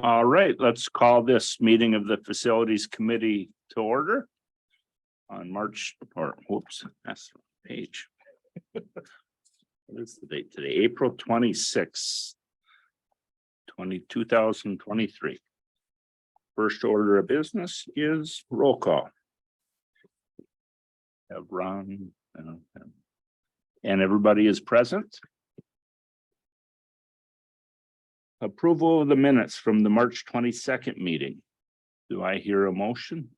All right, let's call this meeting of the Facilities Committee to order on March, or whoops, that's the page. What is the date today? April 26th, 2023. First order of business is roll call. Have Ron and everybody is present. Approval of the minutes from the March 22nd meeting. Do I hear a motion?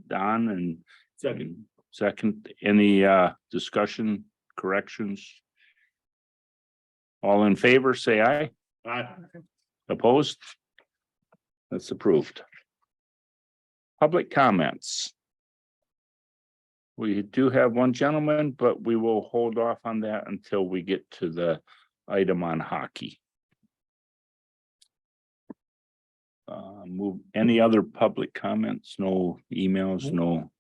Don and second, any discussion, corrections? All in favor, say aye. Aye. Opposed? That's approved. Public comments. We do have one gentleman, but we will hold off on that until we get to the item on hockey. Move any other public comments, no emails, no.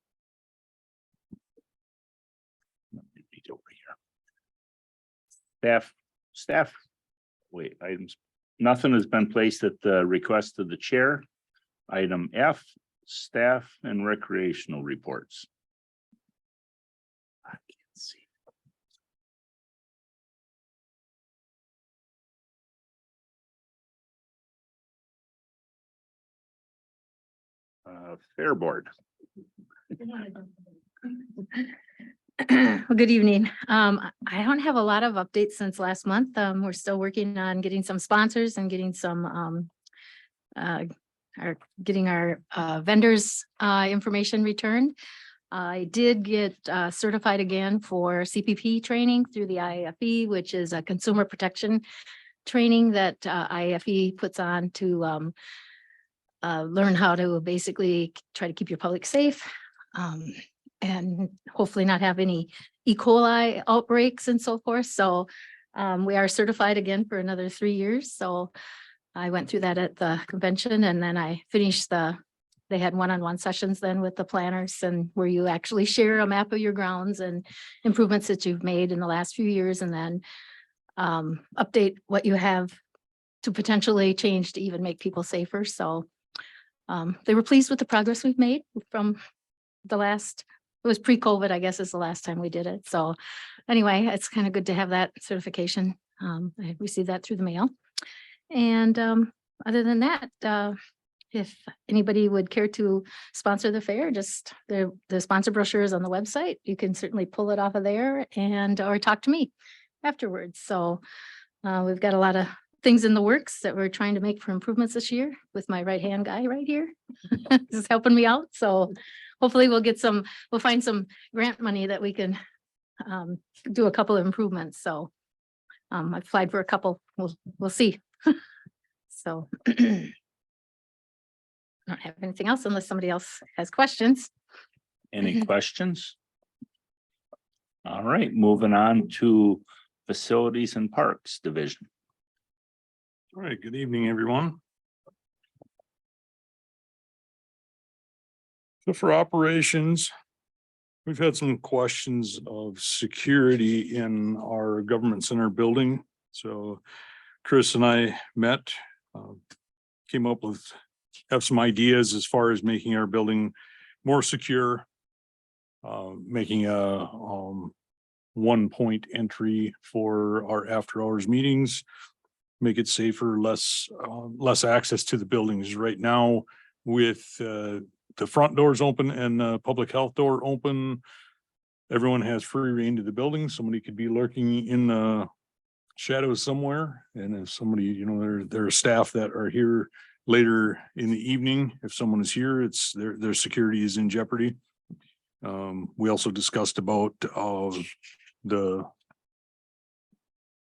Let me read over here. Staff, wait, items, nothing has been placed at the request of the chair. Item F, staff and recreational reports. I can't see. Fair board. Well, good evening. I don't have a lot of updates since last month. We're still working on getting some sponsors and getting some getting our vendors information returned. I did get certified again for CPP training through the IAFE, which is a consumer protection training that IAFE puts on to learn how to basically try to keep your public safe and hopefully not have any E. coli outbreaks and so forth. So we are certified again for another 3 years. So I went through that at the convention, and then I finished they had one-on-one sessions then with the planners, and where you actually share a map of your grounds and improvements that you've made in the last few years, and then update what you have to potentially change to even make people safer. So they were pleased with the progress we've made from the last, it was pre-COVID, I guess is the last time we did it. So anyway, it's kind of good to have that certification. I received that through the mail. And other than that, if anybody would care to sponsor the fair, just the sponsor brochure is on the website. You can certainly pull it off of there or talk to me afterwards. So we've got a lot of things in the works that we're trying to make for improvements this year with my right-hand guy right here. This is helping me out. So hopefully we'll find some grant money that we can do a couple of improvements. So I applied for a couple, we'll see. So I don't have anything else unless somebody else has questions. Any questions? All right, moving on to Facilities and Parks Division. All right, good evening, everyone. So for operations, we've had some questions of security in our government center building. So Chris and I met, came up with, have some ideas as far as making our building more secure, making a 1-point entry for our after hours meetings, make it safer, less access to the buildings. Right now, with the front doors open and the public health door open, everyone has free reign to the building. Somebody could be lurking in the shadows somewhere, and if somebody, you know, there are staff that are here later in the evening. If someone is here, it's their security is in jeopardy. We also discussed about the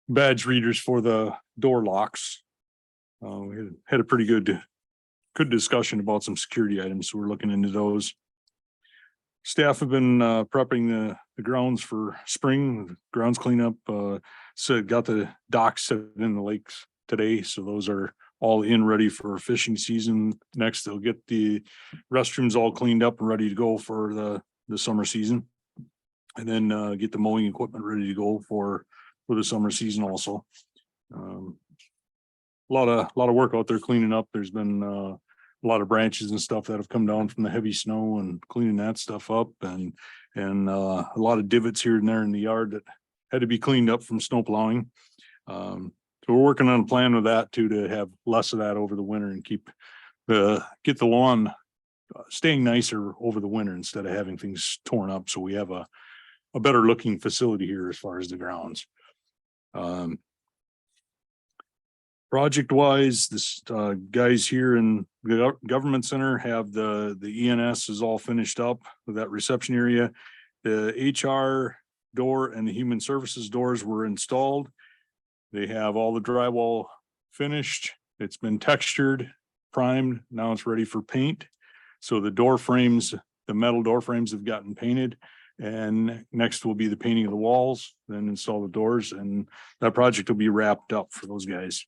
badge readers for the door locks. We had a pretty good discussion about some security items, so we're looking into those. Staff have been prepping the grounds for spring grounds cleanup. So got the docks set in the lakes today, so those are all in ready for fishing season. Next, they'll get the restrooms all cleaned up and ready to go for the summer season, and then get the mowing equipment ready to go for the summer season also. lot of work out there cleaning up. There's been a lot of branches and stuff that have come down from the heavy snow and cleaning that stuff up, and a lot of divots here and there in the yard that had to be cleaned up from snow plowing. So we're working on a plan with that too, to have less of that over the winter and get the lawn staying nicer over the winter instead of having things torn up. So we have a better looking facility here as far as the grounds. Project wise, this guys here in the government center have the ENS is all finished up with that reception area. The HR door and the human services doors were installed. They have all the drywall finished. It's been textured, primed. Now it's ready for paint. So the door frames, the metal door frames have gotten painted, and next will be the painting of the walls, then install the doors, and that project will be wrapped up for those guys.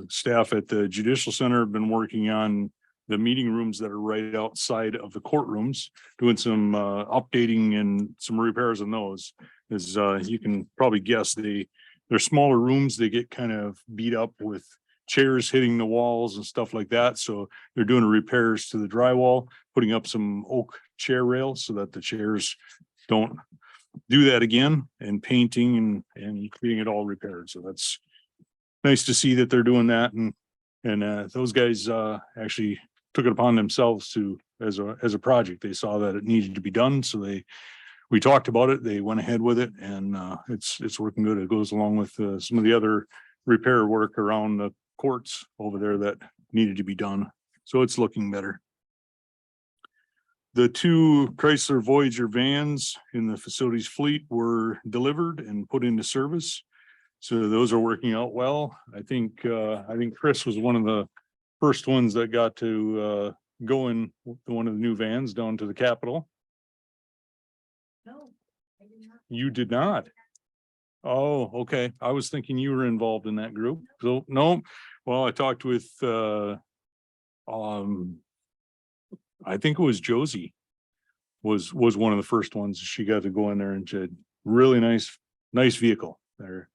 Staff at the Judicial Center have been working on the meeting rooms that are right outside of the courtrooms, doing some updating and some repairs on those. As you can probably guess, they're smaller rooms. They get kind of beat up with chairs hitting the walls and stuff like that. So they're doing repairs to the drywall, putting up some oak chair rails so that the chairs don't do that again, and painting and getting it all repaired. So that's nice to see that they're doing that. And those guys actually took it upon themselves to, as a project. They saw that it needed to be done. So we talked about it. They went ahead with it, and it's working good. It goes along with some of the other repair work around the courts over there that needed to be done. So it's looking better. The 2 Chrysler Voyager vans in the facilities fleet were delivered and put into service. So those are working out well. I think Chris was one of the first ones that got to go in one of the new vans down to the Capitol. No, I did not. You did not? Oh, okay. I was thinking you were involved in that group. So no, well, I talked with I think it was Josie was one of the first ones. She got to go in there, and she had really nice vehicle. They're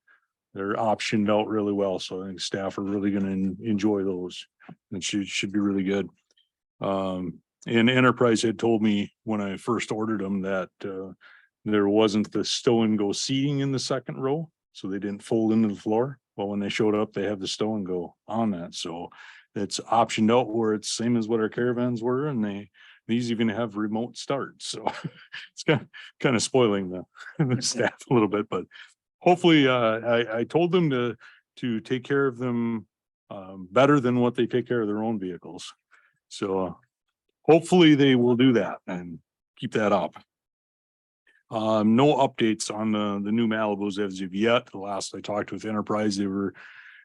optioned out really well. So I think staff are really going to enjoy those, and should be really good. And Enterprise had told me when I first ordered them that there wasn't the stow and go seating in the second row, so they didn't fold into the floor. Well, when they showed up, they have the stow and go on that. So it's optioned out where it's same as what our caravans were, and these even have remote starts. So it's kind of spoiling the staff a little bit, but hopefully I told them to take care of them better than what they take care of their own vehicles. So hopefully they will do that and keep that up. No updates on the new Malibus as of yet. The last I talked with Enterprise, they were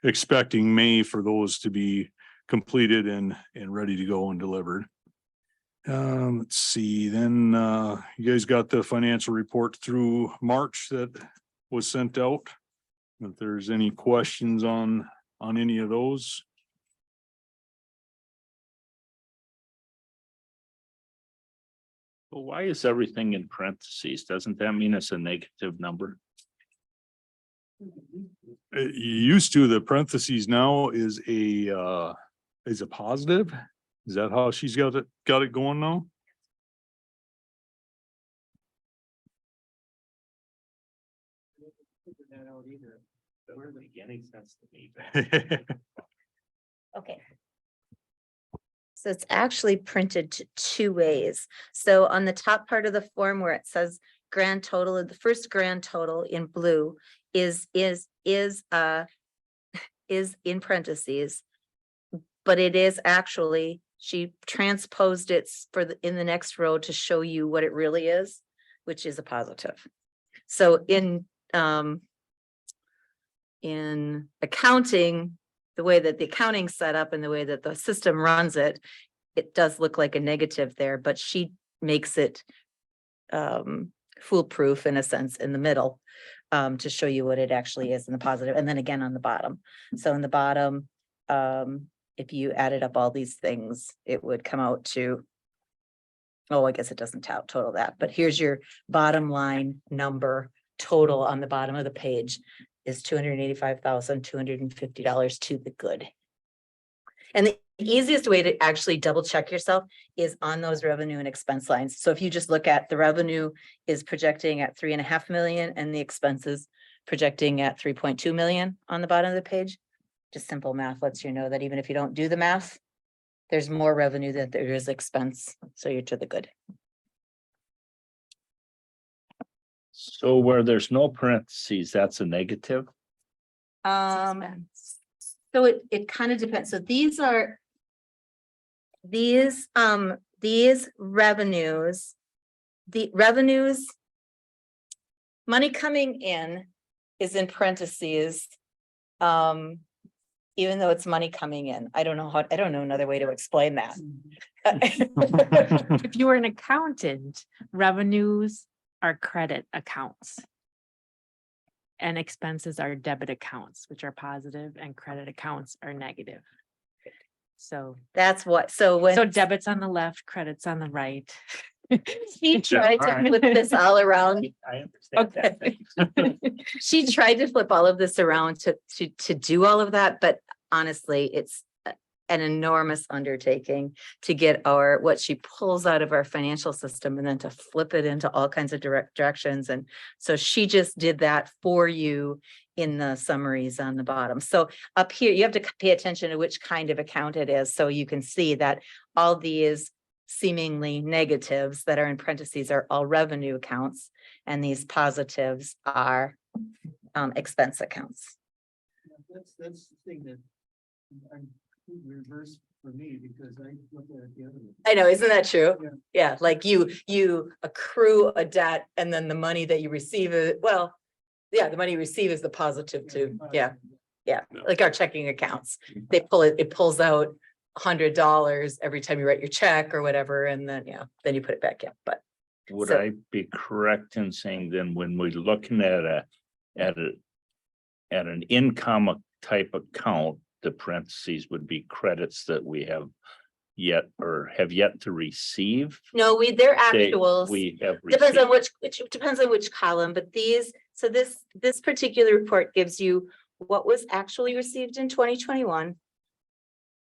expecting May for those to be completed and ready to go and delivered. Let's see, then you guys got the financial report through March that was sent out. If there's any questions on any of those. Well, why is everything in parentheses? Doesn't that mean it's a negative number? It used to, the parentheses now is a positive. Is that how she's got it going now? That out either. Doesn't make any sense to me. Okay. So it's actually printed 2 ways. So on the top part of the form where it says grand total, the first grand total in blue is in parentheses. But it is actually, she transposed it in the next row to show you what it really is, which is a positive. So in accounting, the way that the accounting's set up and the way that the system runs it, it does look like a negative there, but she makes it foolproof in a sense in the middle to show you what it actually is in the positive, and then again on the bottom. So in the bottom, if you added up all these things, it would come out to, oh, I guess it doesn't total that, but here's your bottom line number total on the bottom of the page. is $285,250 to the good. And the easiest way to actually double check yourself is on those revenue and expense lines. So if you just look at the revenue is projecting at 3.5 million and the expenses projecting at 3.2 million on the bottom of the page, just simple math lets you know that even if you don't do the math, there's more revenue than there is expense. So you're to the good. So where there's no parentheses, that's a negative. So it kind of depends. So these revenues, the revenues, money coming in is in parentheses. Even though it's money coming in, I don't know another way to explain that. If you were an accountant, revenues are credit accounts. And expenses are debit accounts, which are positive, and credit accounts are negative. So That's what, so when debits on the left, credits on the right. she tried to Alright. flip this all around, I understand that. she tried to flip all of this around to do all of that, but honestly, it's an enormous undertaking to get what she pulls out of our financial system and then to flip it into all kinds of directions. And so she just did that for you in the summaries on the bottom. So up here, you have to pay attention to which kind of account it is. So you can see that all these seemingly negatives that are in parentheses are all revenue accounts, and these positives are expense accounts. That's the thing that I'm reverse for me, because I look at it the other way. I know, isn't that true? Yeah. Yeah, like you accrue a debt and then the money that you receive, the money you receive is the positive too. Yeah, like our checking accounts. They it pulls out $100 every time you write your check or whatever, and then then you put it back in. But Would So- I be correct in saying then when we're looking at an income type account, the parentheses would be credits that we have yet to receive? no, they're They- actuals. We have Depends on received. which depends on which column, but this particular report gives you what was actually received in 2021,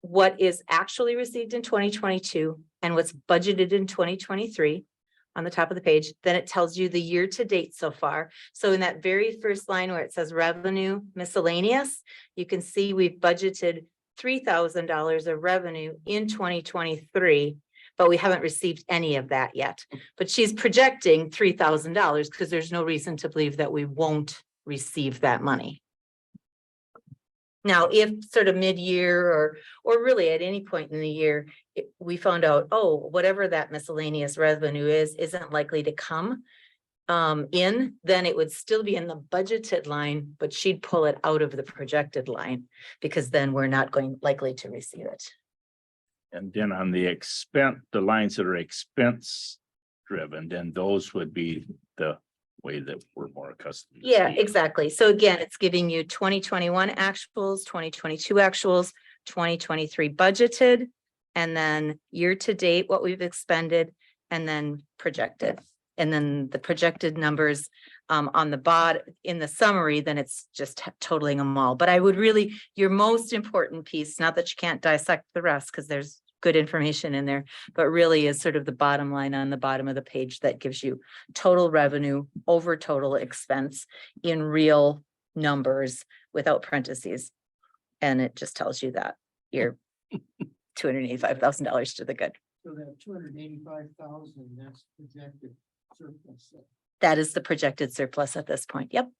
what is actually received in 2022, and what's budgeted in 2023 on the top of the page. Then it tells you the year to date so far. So in that very first line where it says revenue miscellaneous, you can see we've budgeted $3,000 of revenue in 2023, but we haven't received any of that yet. But she's projecting $3,000 because there's no reason to believe that we won't receive that money. Now, if sort of mid-year or really at any point in the year, we found out, oh, whatever that miscellaneous revenue isn't likely to come in, then it would still be in the budgeted line, but she'd pull it out of the projected line because then we're not likely to receive it. And then on the expense, the lines that are expense driven, then those would be the way that we're more accustomed to. Yeah, seeing. exactly. So again, it's giving you 2021 actuals, 2022 actuals, 2023 budgeted, and then year to date, what we've expended, and then projected. And then the projected numbers on the bottom in the summary, then it's just totaling them all. But I would really, your most important piece, not that you can't dissect the rest because there's good information in there, but really is sort of the bottom line on the bottom of the page that gives you total revenue over total expense in real numbers without parentheses. And it just tells you that you're $285,000 to the good. So that 285,000, that's projected surplus. That is the projected surplus at this point. Yep.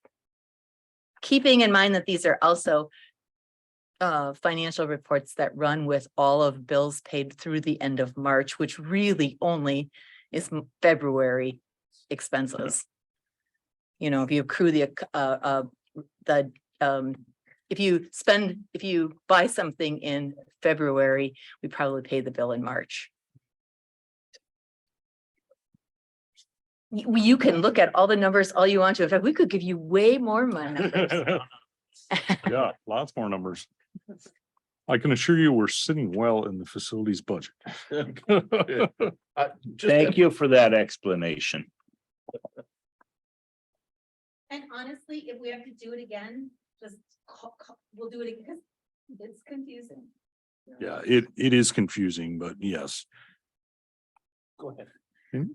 Keeping in mind that these are also financial reports that run with all of bills paid through the end of March, which really only is February expenses. You know, if you accrue if you buy something in February, we probably pay the bill in March. You can look at all the numbers all you want to. In fact, we could give you way more money. Yeah, lots more numbers. I can assure you, we're sitting well in the facilities budget. Thank you for that explanation. And honestly, if we have to do it again, just we'll do it because it's confusing. Yeah, it is confusing, but yes. Go ahead.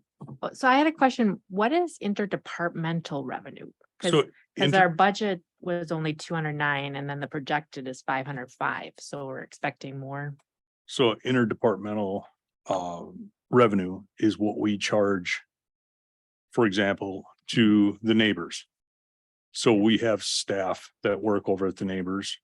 So I had a question. What is interdepartmental revenue? So Because our budget was only 209 and then the projected is 505. So we're expecting more. So interdepartmental revenue is what we charge, for example, to the neighbors. So we have staff that work over at the neighbors.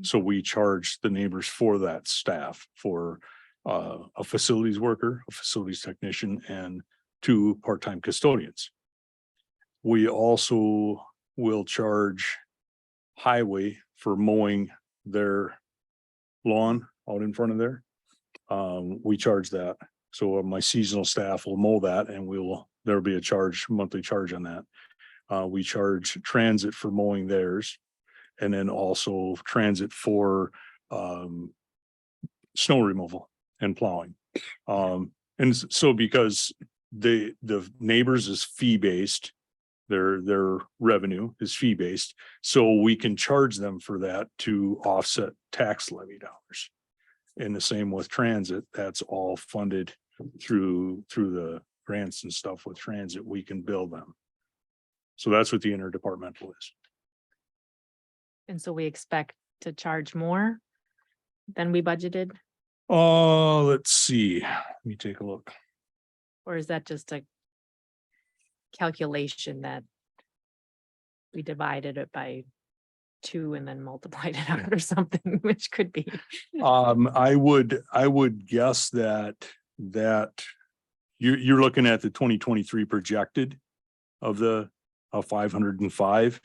So we charge the neighbors for that staff, for a facilities worker, a facilities technician, and 2 part-time custodians. We also will charge highway for mowing their lawn out in front of there. We charge that. So my seasonal staff will mow that and there'll be a charge, monthly charge on that. We charge transit for mowing theirs. And then also transit for snow removal and plowing. So because the neighbors is fee-based, their revenue is fee-based, so we can charge them for that to offset tax levy dollars. And the same with transit, that's all funded through the grants and stuff with transit, we can bill them. So that's what the interdepartmental is. And so we expect to charge more than we budgeted, Let's see, let me take a look. or is that just a calculation that we divided it by 2 and then multiplied it out or something, which could be. I would guess that you're looking at the 2023 projected of 505.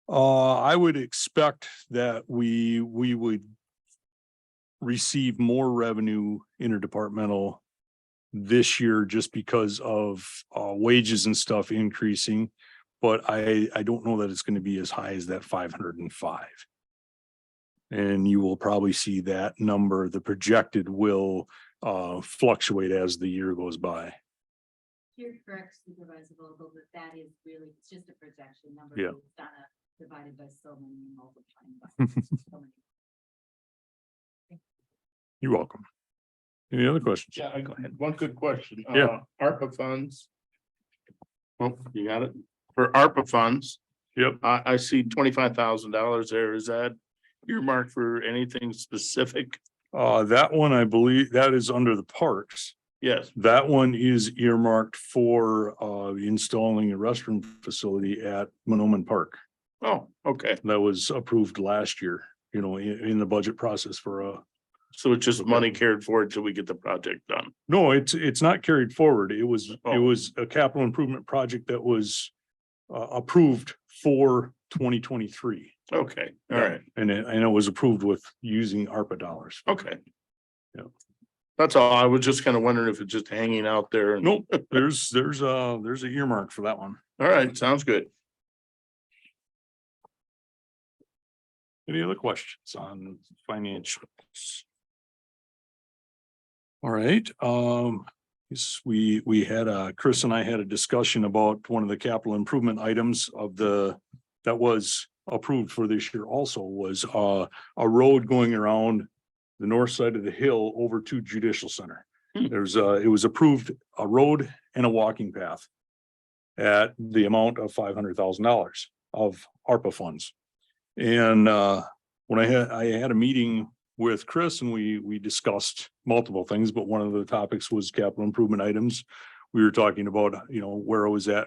I would expect that we would receive more revenue interdepartmental this year just because of wages and stuff increasing. But I don't know that it's going to be as high as that 505. And you will probably see that number, the projected will fluctuate as the year goes by. You're correct, Supervisor Vogel, but that is really, it's just a projection number. Yeah. It's not divided by so many, multiplying by so many. You're welcome. Any other questions? Yeah, Go ahead. one good question. Yeah. ARPA funds. Oh, you got it? For ARPA funds, Yep. I see $25,000 there. Is that earmarked for anything specific? That one, I believe that is under the parks. Yes. That one is earmarked for installing a restroom facility at Monoman Park. Oh, okay. That was approved last year, in the budget process for So it's just money carried forward till we get the project done. no, it's not carried forward. It was Oh. a capital improvement project that was approved for 2023. Okay, all right, And it was approved with using ARPA dollars. okay. Yeah. That's all. I was just kind of wondering if it's just hanging out there. and- Nope, there's a earmark for that one. All right, sounds good. Any other questions on financials? All right, yes, we had Chris and I had a discussion about one of the capital improvement items that was approved for this year also was a road going around the north side of the hill over to Judicial Center. Hmm. It was approved a road and a walking path at the amount of $500,000 of ARPA funds. And when I had a meeting with Chris and we discussed multiple things, but one of the topics was capital improvement items. We were talking about, where I was at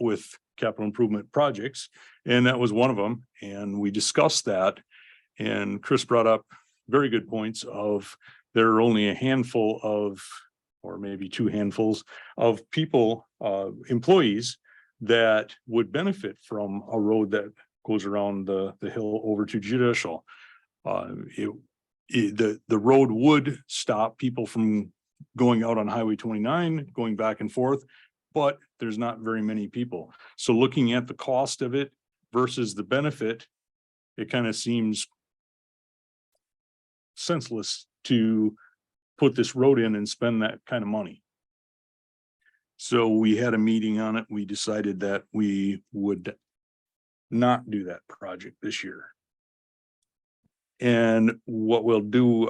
with capital improvement projects, and that was one of them. And we discussed that, and Chris brought up very good points of there are only a handful of, or maybe 2 handfuls of people, employees that would benefit from a road that goes around the hill over to Judicial. The road would stop people from going out on Highway 29, going back and forth, but there's not very many people. So looking at the cost of it versus the benefit, it kind of seems senseless to put this road in and spend that kind of money. So we had a meeting on it. We decided that we would not do that project this year. And what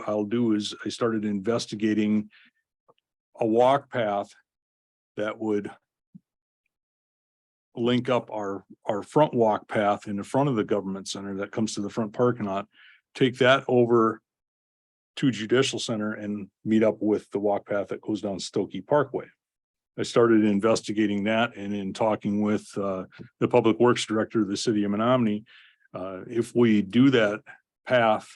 I'll do is I started investigating a walk path that would link up our front walk path in the front of the government center that comes to the front parking lot, take that over to Judicial Center and meet up with the walk path that goes down Stokey Parkway. I started investigating that, and in talking with the Public Works Director of the city of Menominee, if we do that path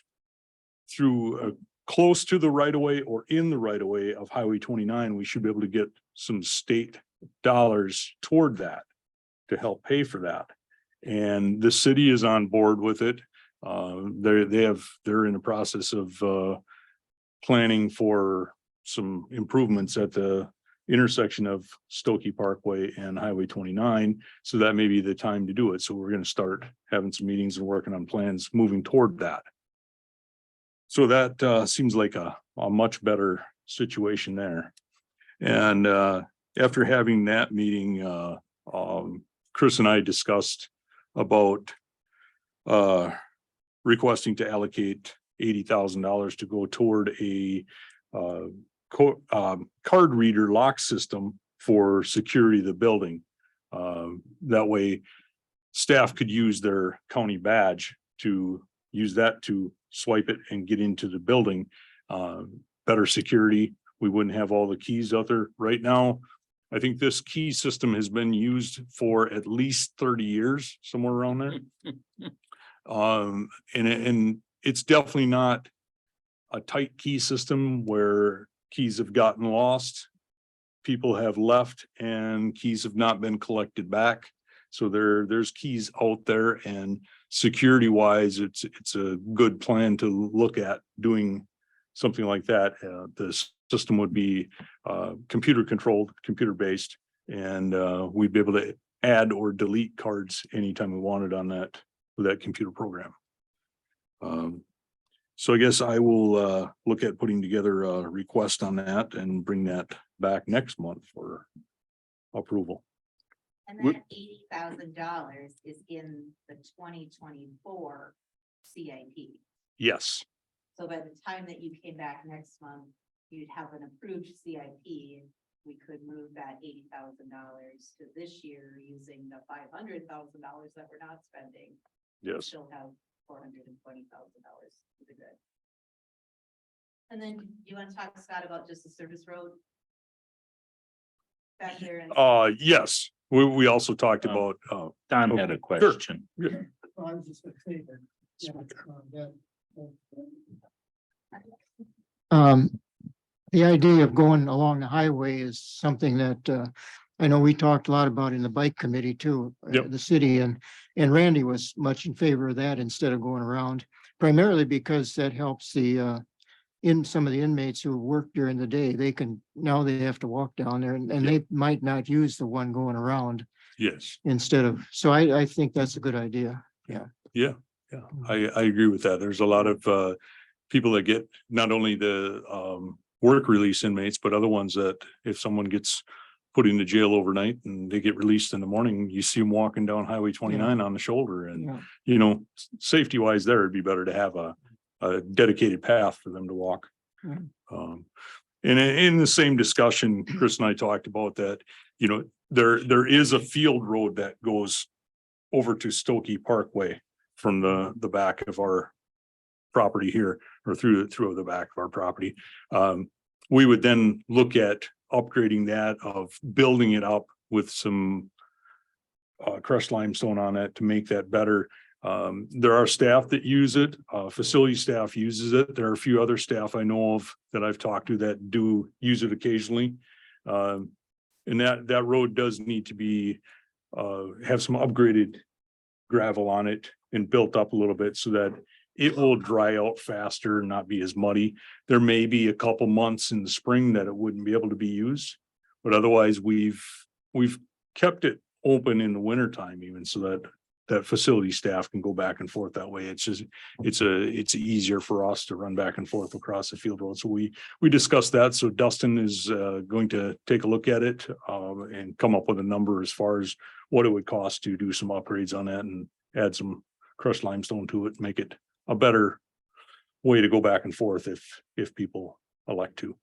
through close to the right of way or in the right of way of Highway 29, we should be able to get some state dollars toward that to help pay for that. And the city is on board with it. They're in the process of planning for some improvements at the intersection of Stokey Parkway and Highway 29. So that may be the time to do it. So we're going to start having some meetings and working on plans moving toward that. So that seems like a much better situation there. And after having that meeting, Chris and I discussed about requesting to allocate $80,000 to go toward a card reader lock system for security of the building. That way staff could use their county badge to use that to swipe it and get into the building. Better security. We wouldn't have all the keys out there right now. I think this key system has been used for at least 30 years, somewhere around there. And it's definitely not a tight key system where keys have gotten lost. People have left and keys have not been collected back. So there's keys out there, and security wise, it's a good plan to look at doing something like that. The system would be computer controlled, computer based, and we'd be able to add or delete cards anytime we wanted on that with that computer program. So I guess I will look at putting together a request on that and bring that back next month for approval. And that $80,000 is in the 2024 CIP. Yes, So by the time that you came back next month, you'd have an approved CIP. We could move that $80,000 to this year using the $500,000 that we're not spending. yes. Still have $420,000 to the good. And then you want to talk, Scott, about just the service road back there? Yes, we also talked about, Don had a question. Well, I was just gonna say that. Yeah, The idea of going along the highway is something that I know we talked a lot about in the bike committee too. Yep. The city and Randy was much in favor of that instead of going around, primarily because that helps the some of the inmates who work during the day. They have to walk down there and they might not use the one going around yes, instead of, so I think that's a good idea. yeah, I agree with that. There's a lot of people that get not only the work release inmates, but other ones that if someone gets put into jail overnight and they get released in the morning, you see them walking down Highway 29 on the shoulder. And, Yeah. Safety wise there, it'd be better to have a dedicated path for them to walk. Yeah. And in the same discussion, Chris and I talked about that, there is a field road that goes over to Stokey Parkway from the back of our property here, or through the back of our property. We would then look at upgrading that, of building it up with some crushed limestone on it to make that better. There are staff that use it, facility staff uses it. There are a few other staff I know of that I've talked to that do use it occasionally. And that road does need to be have some upgraded gravel on it and built up a little bit so that it will dry out faster and not be as muddy. There may be a couple months in the spring that it wouldn't be able to be used, but otherwise we've kept it open in the wintertime even, so that that facility staff can go back and forth that way. It's just, it's easier for us to run back and forth across the field road. So we discussed that. So Dustin is going to take a look at it and come up with a number as far as what it would cost to do some upgrades on that and add some crushed limestone to it, make it a better way to go back and forth if people elect to.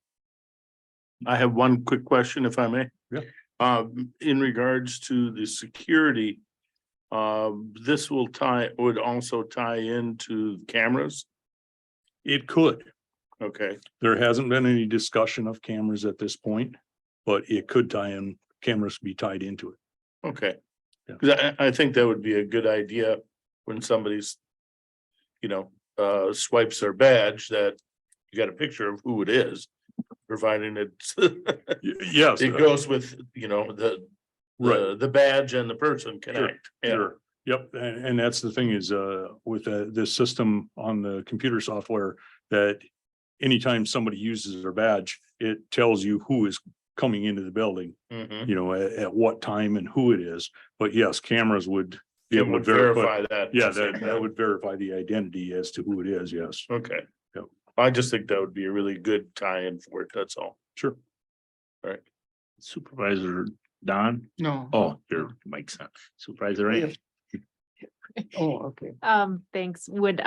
I have one quick question, if I may. Yeah. In regards to the security, this would also tie into cameras. It could. Okay, There hasn't been any discussion of cameras at this point, but it could tie in, cameras be tied into it. okay. Yeah. 'Cause I think that would be a good idea when somebody's, swipes their badge, that you got a picture of who it is, providing it's Yes. it goes with, the badge and the person connect. Yeah. Sure. Yep. And that's the thing is, with this system on the computer software, that anytime somebody uses their badge, it tells you who is coming into the building, Mhm. at what time and who it is. But yes, cameras would be It able to would verify. verify that. Yeah, that would verify the identity as to who it is. Yes. Okay. Yep. I just think that would be a really good tie-in for it, that's all. Sure. Supervisor Don. No. Oh, your mic's on. Supervisor Ray. Oh, okay. Thanks. Would,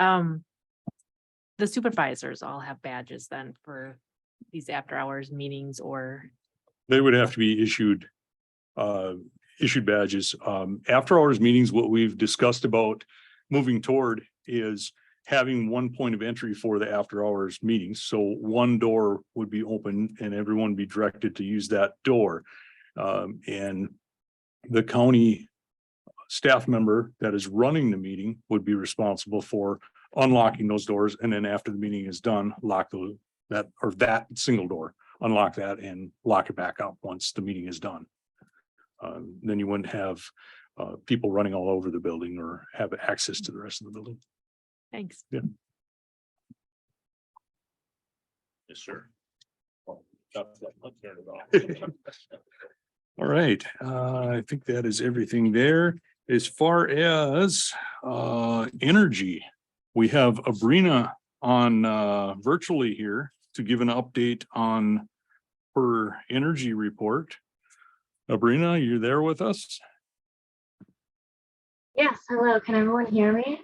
the supervisors all have badges then for these after hours meetings or? They would have to be issued badges. After hours meetings, what we've discussed about moving toward is having one point of entry for the after hours meetings. So one door would be open and everyone be directed to use that door. And the county staff member that is running the meeting would be responsible for unlocking those doors. And then after the meeting is done, lock that single door, unlock that and lock it back up once the meeting is done. Then you wouldn't have people running all over the building or have access to the rest of the building. Thanks. Yeah. Yes, sir. All right, I think that is everything there. As far as energy, we have Abrina on virtually here to give an update on her energy report. Abrina, you there with us? Yes, hello. Can everyone hear me?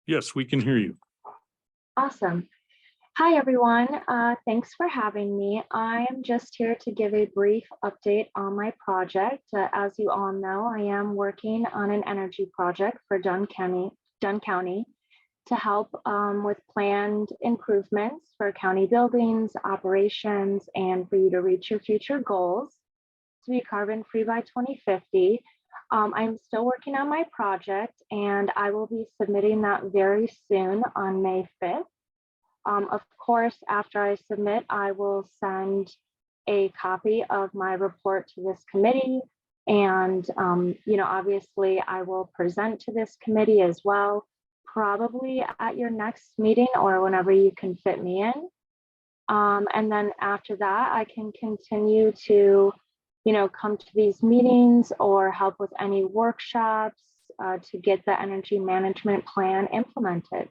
Yes, we can hear you. Awesome. Hi, everyone. Thanks for having me. I am just here to give a brief update on my project. As you all know, I am working on an energy project for Dunn County to help with planned improvements for county buildings, operations, and for you to reach your future goals to be carbon free by 2050. I'm still working on my project and I will be submitting that very soon on May 5th. Of course, after I submit, I will send a copy of my report to this committee. And, obviously I will present to this committee as well, probably at your next meeting or whenever you can fit me in. And then after that, I can continue to come to these meetings or help with any workshops to get the energy management plan implemented.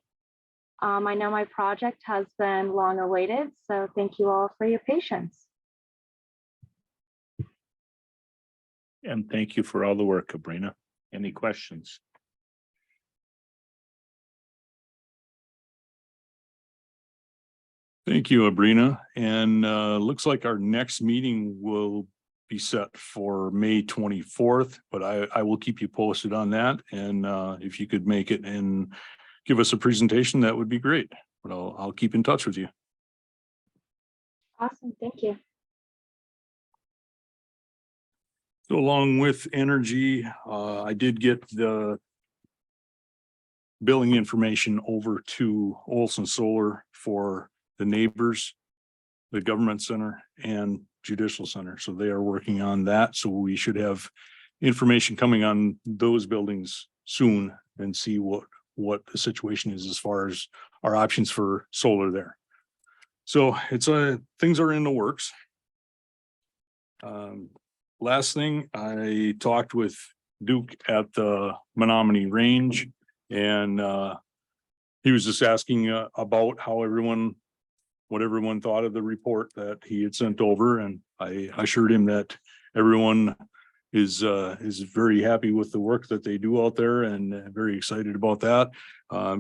I know my project has been long awaited, so thank you all for your patience. And thank you for all the work, Abrina. Any questions? Thank you, Abrina. And looks like our next meeting will be set for May 24th, but I will keep you posted on that. And if you could make it and give us a presentation, that would be great. But I'll keep in touch with you. Awesome, thank you. So along with energy, I did get the billing information over to Olson Solar for the neighbors, the government center and judicial center. So they are working on that. So we should have information coming on those buildings soon and see what the situation is as far as our options for solar there. So it's things are in the works. Last thing, I talked with Duke at the Menominee Range. And he was just asking about how what everyone thought of the report that he had sent over. And I assured him that everyone is very happy with the work that they do out there and very excited about that.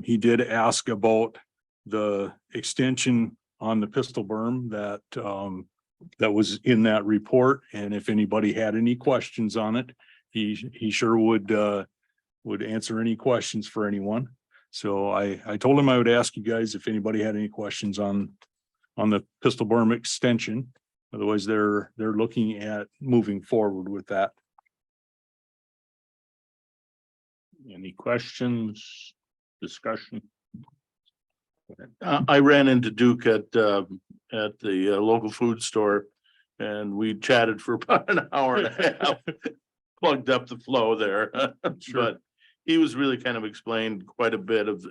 He did ask about the extension on the pistol berm that was in that report. And if anybody had any questions on it, he sure would answer any questions for anyone. So I told him I would ask you guys if anybody had any questions on the pistol berm extension. Otherwise, they're looking at moving forward with that. Any questions, discussion? I ran into Duke at the local food store and we chatted for about an hour and a half. Plugged up the flow there, but he was really kind of explained quite a bit of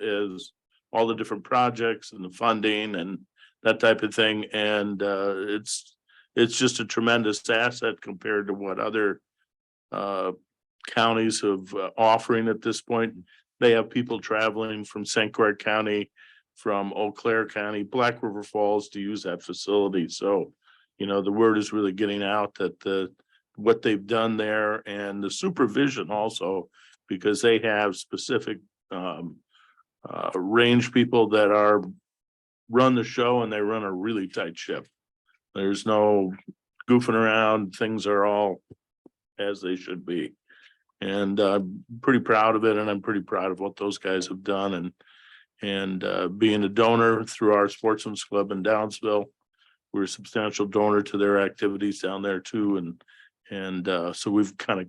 all the different projects and the funding and that type of thing. And it's just a tremendous asset compared to what other counties have offering at this point. They have people traveling from St. Croix County, from Eau Claire County, Black River Falls to use that facility. So, the word is really getting out that what they've done there and the supervision also, because they have specific range people that run the show and they run a really tight ship. There's no goofing around. Things are all as they should be. And I'm pretty proud of it. And I'm pretty proud of what those guys have done. And being a donor through our sportsman's club in Downsville, we're a substantial donor to their activities down there too. And so we've kind of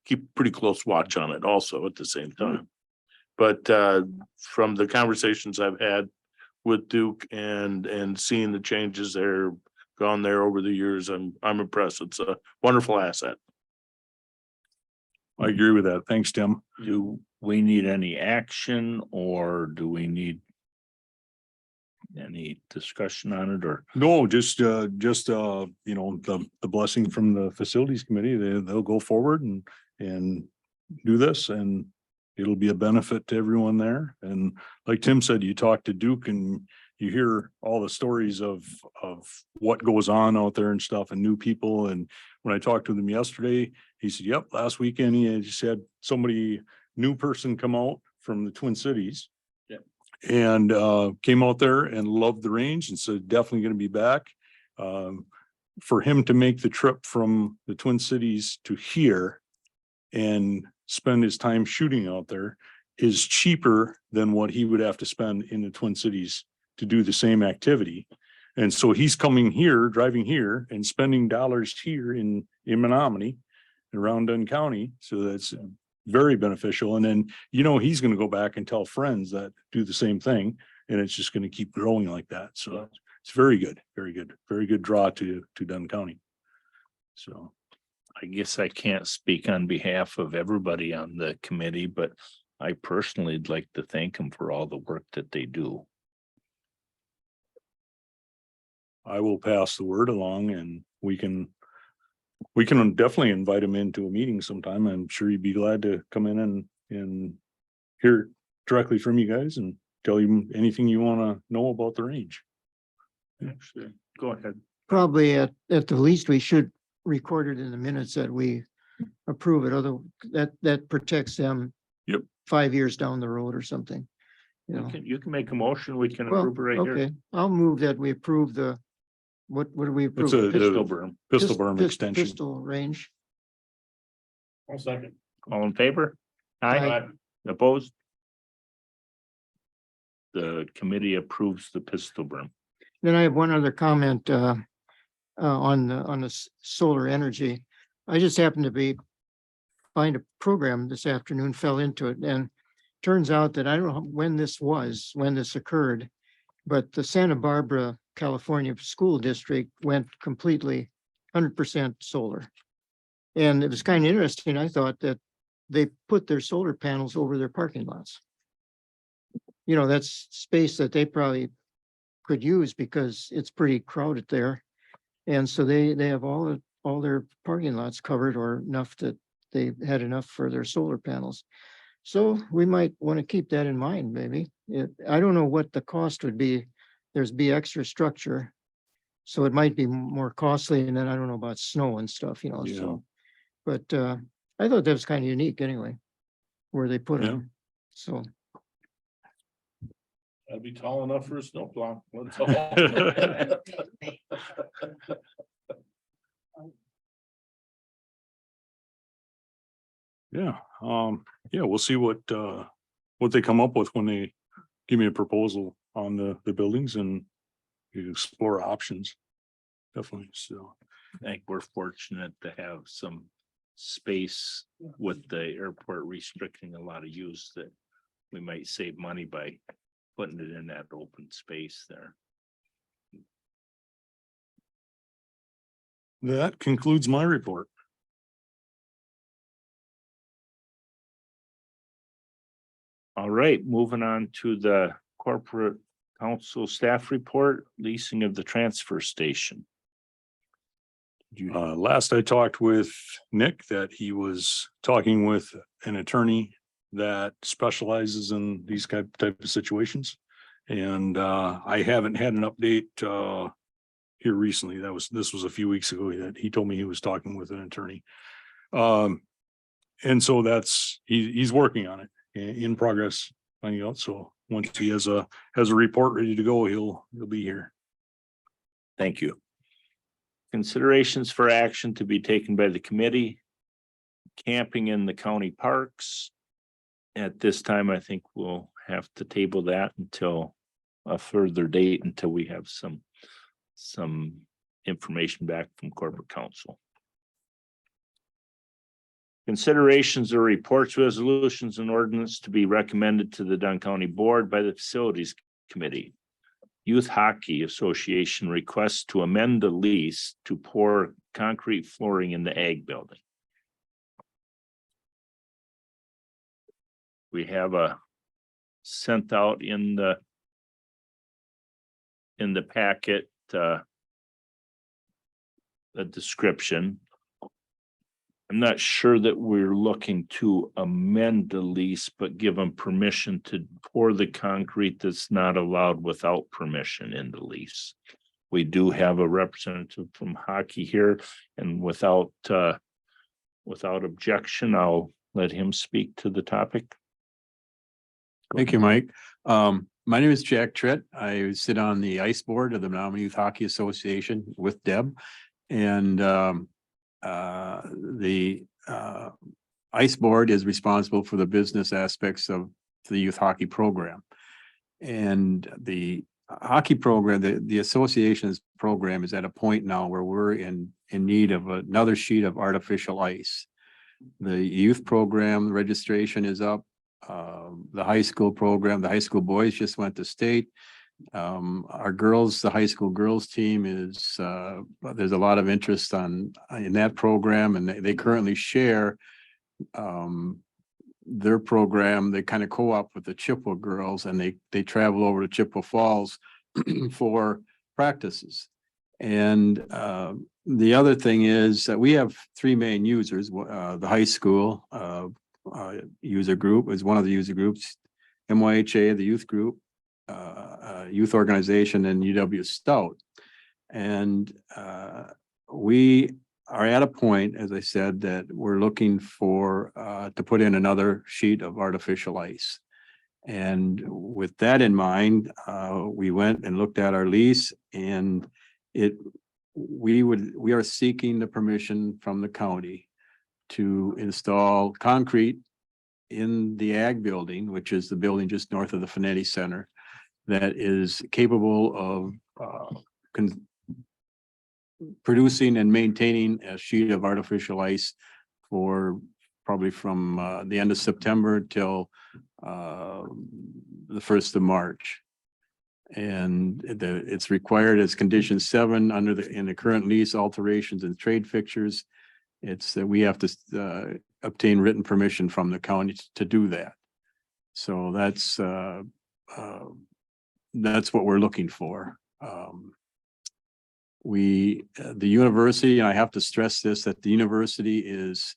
keep pretty close watch on it also at the same time. But from the conversations I've had with Duke and seeing the changes that are gone there over the years, I'm impressed. It's a wonderful asset. I agree with that. Thanks, Tim. Do we need any action or do we need any discussion on it or? No, just the blessing from the facilities committee. They'll go forward and do this, and it'll be a benefit to everyone there. And like Tim said, you talk to Duke and you hear all the stories of what goes on out there and stuff and new people. And when I talked to them yesterday, he said, yep, last weekend he just had new person come out from the Twin Cities. Yeah. And came out there and loved the range and said definitely going to be back. For him to make the trip from the Twin Cities to here and spend his time shooting out there is cheaper than what he would have to spend in the Twin Cities to do the same activity. And so he's coming here, driving here and spending dollars here in Menominee around Dunn County. So that's very beneficial. And then, he's going to go back and tell friends that do the same thing. And it's just going to keep growing like that. So it's very good, very good, very good draw to Dunn County. So I guess I can't speak on behalf of everybody on the committee, but I personally would like to thank them for all the work that they do. I will pass the word along and we can definitely invite him into a meeting sometime. I'm sure he'd be glad to come in and hear directly from you guys and tell you anything you want to know about the range. Actually, go ahead. Probably at the least, we should record it in the minutes that we approve it. That protects them. Yep. 5 years down the road or something. You can make a motion. We can Well, approve it right here. okay, I'll move that we approve what do we approve? It's a Pistol berm. pistol berm extension. Pistol range. I'll second. All in favor? Aye. Opposed? The committee approves the pistol berm. Then I have one other comment on the solar energy. I just happened to find a program this afternoon, fell into it, and turns out that I don't know when this occurred, but the Santa Barbara, California school district went completely 100% solar. And it was kind of interesting. I thought that they put their solar panels over their parking lots. That's space that they probably could use because it's pretty crowded there. And so they have all their parking lots covered or enough that they had enough for their solar panels. So we might want to keep that in mind, maybe. I don't know what the cost would be. There's be extra structure. So it might be more costly, and then I don't know about snow and stuff, Yeah. so. But I thought that was kind of unique anyway, where they put Yeah. them. So, That'd be tall enough for a snowplow. That's all. Yeah, we'll see what they come up with when they give me a proposal on the buildings, and you explore options. Definitely, so. I think we're fortunate to have some space with the airport restricting a lot of use that we might save money by putting it in that open space there. That concludes my report. All right, moving on to the corporate council staff report, leasing of the transfer station. Last I talked with Nick, that he was talking with an attorney that specializes in these type of situations. And I haven't had an update here recently. This was a few weeks ago that he told me he was talking with an attorney. And so he's working on it, in progress, finding out. So once he has a report ready to go, he'll be here. Thank you. Considerations for action to be taken by the committee. Camping in the county parks. At this time, I think we'll have to table that until a further date, until we have some information back from corporate council. Considerations or reports, resolutions, and ordinance to be recommended to the Dunn County Board by the Facilities Committee. Youth Hockey Association requests to amend the lease to pour concrete flooring in the ag building. We have sent out in the packet a description. I'm not sure that we're looking to amend the lease, but give them permission to pour the concrete that's not allowed without permission in the lease. We do have a representative from hockey here, and without objection, I'll let him speak to the topic. Thank you, Mike. My name is Jack Tritt. I sit on the ice board of the Menominee Youth Hockey Association with Deb. And the ice board is responsible for the business aspects of the youth hockey program. And the hockey program, the association's program is at a point now where we're in need of another sheet of artificial ice. The youth program registration is up. The high school program, the high school boys just went to state. Our girls, the high school girls team is, there's a lot of interest in that program, and they currently share their program. They kind of co-op with the Chippewa girls, and they travel over to Chippewa Falls for practices. And the other thing is that we have three main users. The high school user group is one of the user groups, MYHA, the youth group, youth organization, and UW Stout. And we are at a point, as I said, that we're looking for to put in another sheet of artificial ice. And with that in mind, we went and looked at our lease, and we are seeking the permission from the county to install concrete in the ag building, which is the building just north of the Finetti Center, that is capable of producing and maintaining a sheet of artificial ice for probably from the end of September till the 1st of March. And it's required as condition 7 in the current lease, alterations and trade fixtures. It's that we have to obtain written permission from the county to do that. So that's what we're looking for. The university, and I have to stress this, that the university is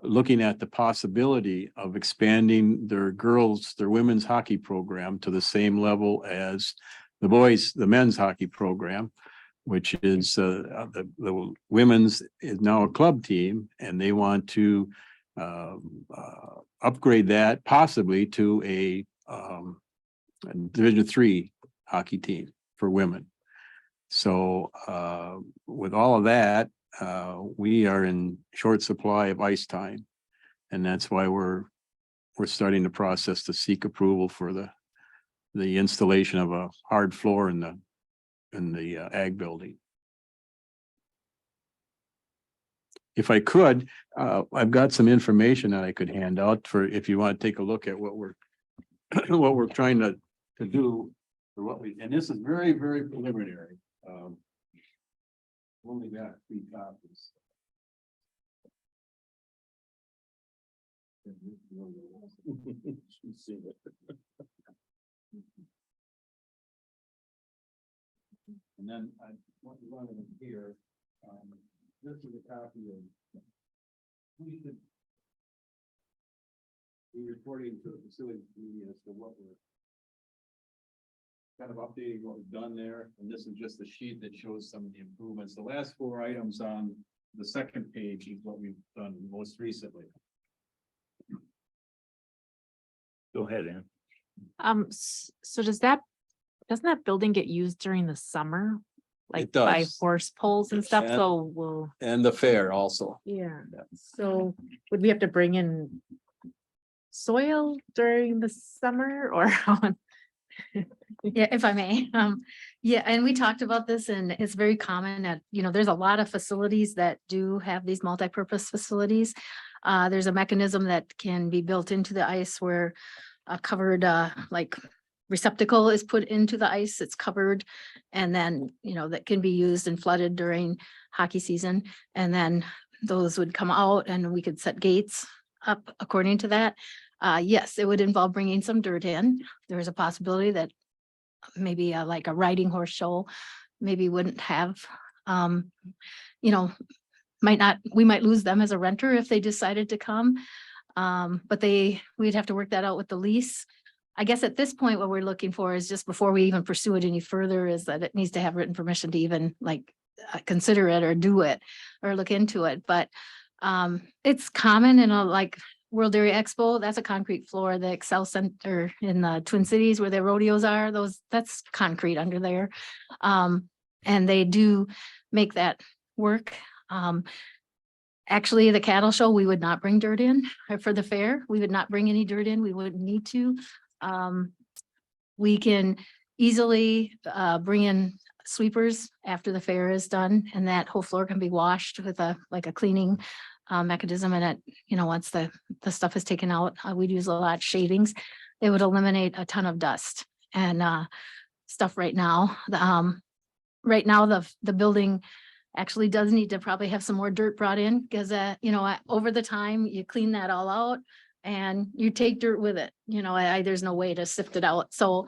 looking at the possibility of expanding their women's hockey program to the same level as the men's hockey program, which is the women's is now a club team, and they want to upgrade that possibly to a Division III hockey team for women. So with all of that, we are in short supply of ice time. And that's why we're starting the process to seek approval for the installation of a hard floor in the ag building. If I could, I've got some information that I could hand out for if you want to take a look at what we're what we're trying to do, or and this is very, very preliminary. Only got 3 copies. And then I want to run it here. This is a copy of we should be reporting to the facility committee as to what we're kind of updating what we've done there. And this is just a sheet that shows some of the improvements. The last 4 items on the second page is what we've done most recently. Go ahead, Ann. So doesn't that building get used during the summer? Like It by does. horse poles and stuff, And- so we'll, And the fair also. yeah, so would we have to bring in soil during the summer or how? Yeah, if I may, yeah, and we talked about this and it's very common that, there's a lot of facilities that do have these multi-purpose facilities. There's a mechanism that can be built into the ice where a covered, like receptacle is put into the ice, it's covered. And then, that can be used and flooded during hockey season. And then those would come out and we could set gates up according to that. Yes, it would involve bringing some dirt in. There is a possibility that maybe like a riding horse show, maybe wouldn't have, we might lose them as a renter if they decided to come. But we'd have to work that out with the lease. I guess at this point, what we're looking for is just before we even pursue it any further is that it needs to have written permission to even consider it or do it or look into it. But it's common in like World Area Expo, that's a concrete floor. The Excel Center in the Twin Cities where the rodeos are, that's concrete under there. And they do make that work. Actually, the cattle show, we would not bring dirt in for the fair. We would not bring any dirt in. We wouldn't need to. We can easily bring in sweepers after the fair is done, and that whole floor can be washed with a cleaning mechanism. And once the stuff is taken out, we'd use a lot of shavings. It would eliminate a ton of dust and stuff right now. The building actually does need to probably have some more dirt brought in because, over the time you clean that all out and you take dirt with it, there's no way to sift it out. So,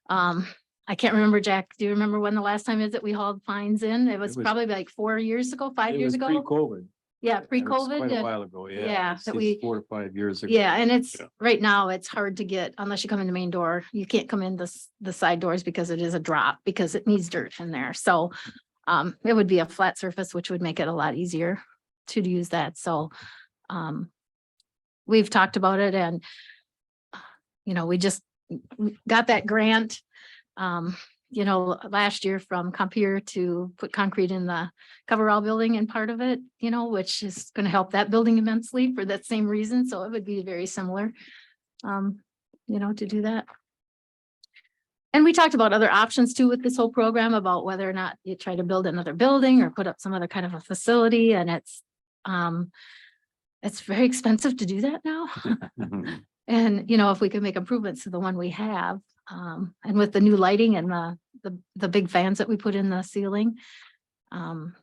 I can't remember, Jack, do you remember when the last time is that we hauled fines in? It was probably like 4 years ago, 5 years ago. Pre-COVID. Yeah, It was pre-COVID. Quite a while ago, yeah. yeah, It's that we- 4 to 5 years ago. Yeah, and it's Yeah. right now it's hard to get unless you come in the main door. You can't come in the side doors because it is a drop because it needs dirt in there. So it would be a flat surface, which would make it a lot easier to use that. So we've talked about it and we just got that grant last year from Compier to put concrete in the coverall building and part of it, which is going to help that building immensely for that same reason. So it would be very similar, to do that. And we talked about other options too with this whole program about whether or not you try to build another building or put up some other kind of a facility. And it's very expensive to do that now. And, if we could make improvements to the one we have, and with the new lighting and the big fans that we put in the ceiling, and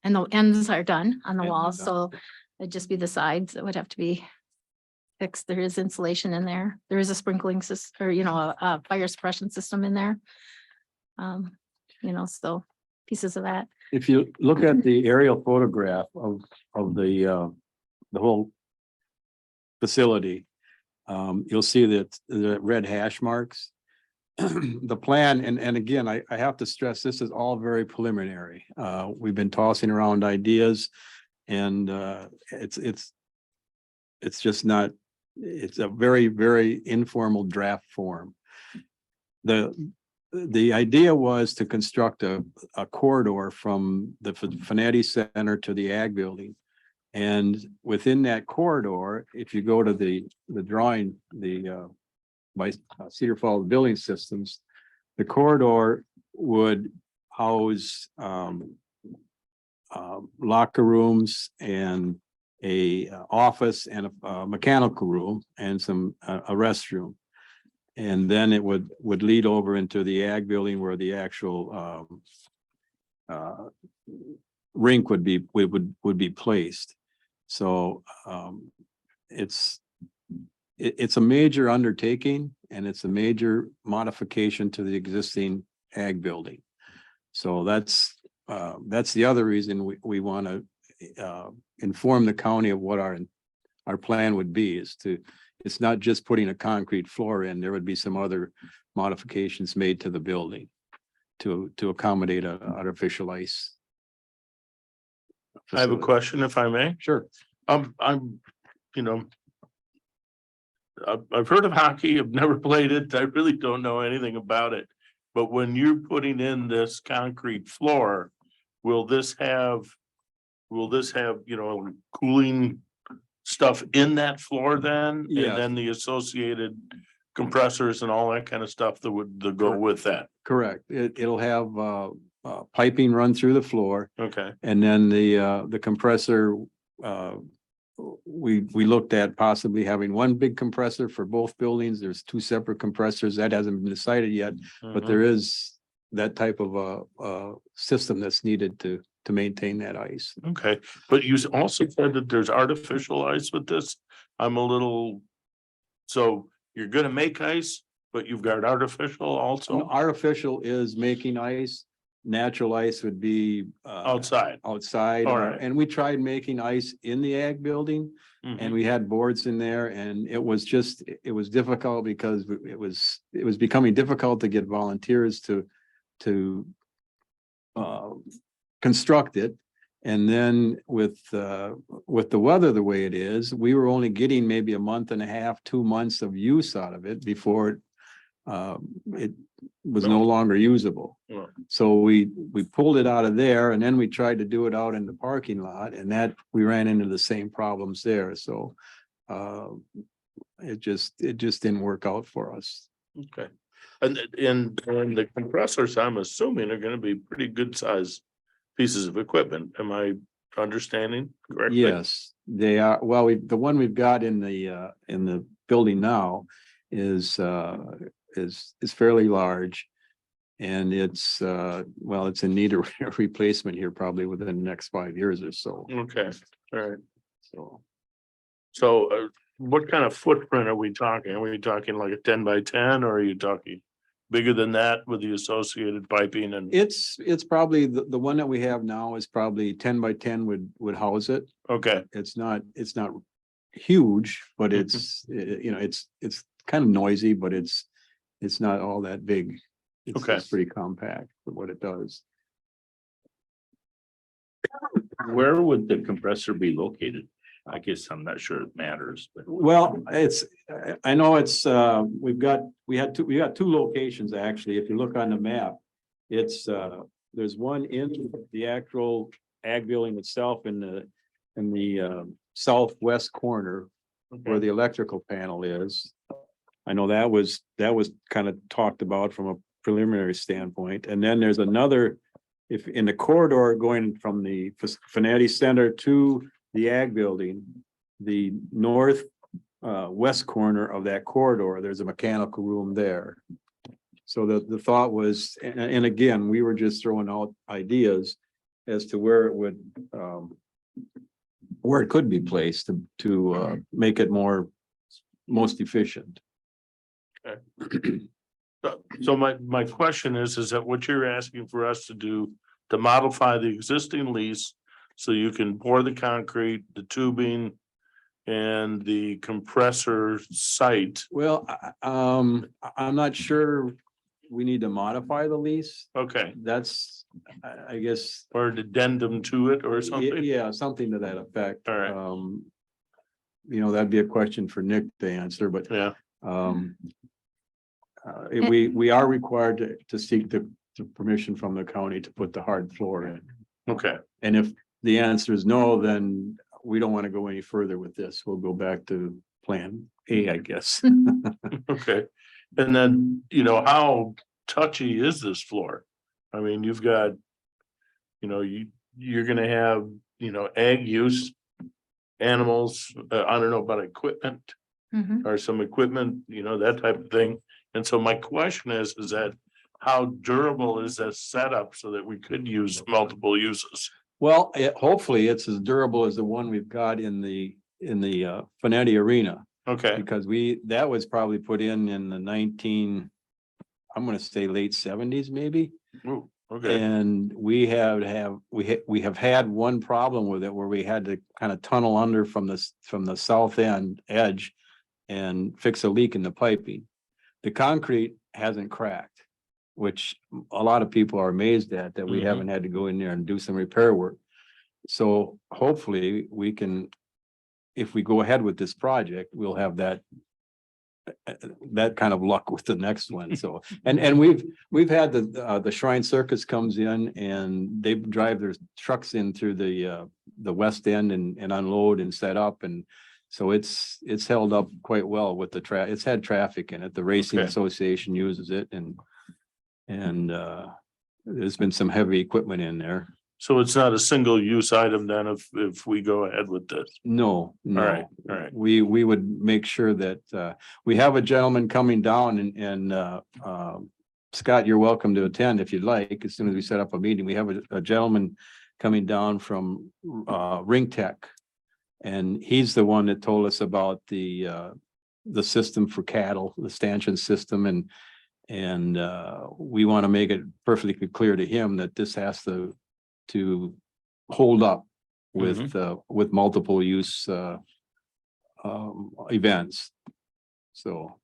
the ends are done on the Ends are walls, done. so it'd just be the sides that would have to be fixed. There is insulation in there. There is a sprinkling system, or, a fire suppression system in there. So pieces of that. If you look at the aerial photograph of the whole facility, you'll see that the red hash marks. The plan, and again, I have to stress, this is all very preliminary. We've been tossing around ideas and it's just not, it's a very, very informal draft form. The idea was to construct a corridor from the Fanati Center to the Ag Building. And within that corridor, if you go to the drawing, by Cedar Falls Building Systems, the corridor would house locker rooms and a office and a mechanical room and a restroom. And then it would lead over into the Ag Building where the actual rink would be placed. So it's a major undertaking and it's a major modification to the existing Ag Building. So that's the other reason we want to inform the county of what our plan would be, it's not just putting a concrete floor in. There would be some other modifications made to the building to accommodate an artificial ice. I have a facility. question if I may. Sure. I'm, you know, I've heard of hockey. I've never played it. I really don't know anything about it. But when you're putting in this concrete floor, will this have, you know, cooling stuff in that floor then? Yes. And then the associated compressors and all that kind of stuff that go with that? Correct. It'll have piping run through the floor. Okay, And then the compressor, we looked at possibly having one big compressor for both buildings. There's two separate compressors. That hasn't been decided yet, but there is that type of a system that's needed to maintain that ice. okay. But you also said that there's artificial ice with this. I'm a little, so you're gonna make ice, but you've got artificial also Artificial is making ice. Natural ice would be outside. outside. All right. And we tried making ice in the Ag Building. And Mhm. we had boards in there and it was difficult because it was becoming difficult to get volunteers to construct it. And then with the weather the way it is, we were only getting maybe a month and a half, 2 months of use out of it before it was no longer usable. Yeah. So we pulled it out of there and then we tried to do it out in the parking lot and that we ran into the same problems there. So it just didn't work out for us. Okay. And the compressors, I'm assuming, are gonna be pretty good size pieces of equipment. Am I understanding correctly? Yes, they are. Well, the one we've got in the building now is fairly large. And it's it's in need of replacement here probably within the next 5 years or so. Okay, all right. So So what kind of footprint are we talking? Are we talking like a 10 by 10 or are you talking bigger than that with the associated piping and? it's probably the one that we have now is probably 10 by 10 would house it. Okay, It's not huge, but it's it's kind of noisy, but it's not all that big. Okay. It's pretty compact for what it does. Where would the compressor be located? I guess I'm not sure it matters, but Well, I know it's, we got two locations, actually. If you look on the map, it's, there's one in the actual Ag Building itself in the southwest corner where the electrical panel is. I know that was kind of talked about from a preliminary standpoint. And then there's another, if in the corridor going from the Fanati Center to the Ag Building, the north west corner of that corridor, there's a mechanical room there. So the thought was, and again, we were just throwing out ideas as to where it would where it could be placed to make it most efficient. so my question is that what you're asking for us to do to modify the existing lease so you can pour the concrete, the tubing and the compressor site. Well, I'm not sure we need to modify the lease. Okay, That's, I guess. or an addendum to it or something. Yeah, something to that effect. All right. That'd be a question for Nick to answer, but Yeah, we are required to seek the permission from the county to put the hard floor in. okay, And if the answer is no, then we don't want to go any further with this. We'll go back to plan A, I guess. okay. And then, how touchy is this floor? I mean, you've got, you're gonna have, ag use, animals, I don't know about equipment. Mhm. Or some equipment, that type of thing. And so my question is that how durable is that setup so that we could use multiple uses? Well, hopefully it's as durable as the one we've got in the Finetti Arena, Okay, because that was probably put in the I'm gonna say late 70s maybe. ooh, okay, And we have had one problem with it where we had to kind of tunnel under from the south end edge and fix a leak in the piping. The concrete hasn't cracked, which a lot of people are amazed at, that we Mhm. haven't had to go in there and do some repair work. So hopefully we can, if we go ahead with this project, we'll have that kind of luck with the next one. So, and we've had the Shrine Circus comes in and they drive their trucks in through the west end and unload and set up. And so it's held up quite well with it's had traffic in it. The Racing Okay. Association uses it and there's been some heavy equipment in there. so it's not a single use item then if we go ahead with this? No, no. All right. We would make sure that, we have a gentleman coming down and Scott, you're welcome to attend if you'd like, as soon as we set up a meeting. We have a gentleman coming down from, Ring Tech. And he's the one that told us about the system for cattle, the stanchion system, and we want to make it perfectly clear to him that this has to hold up with multiple use events. So,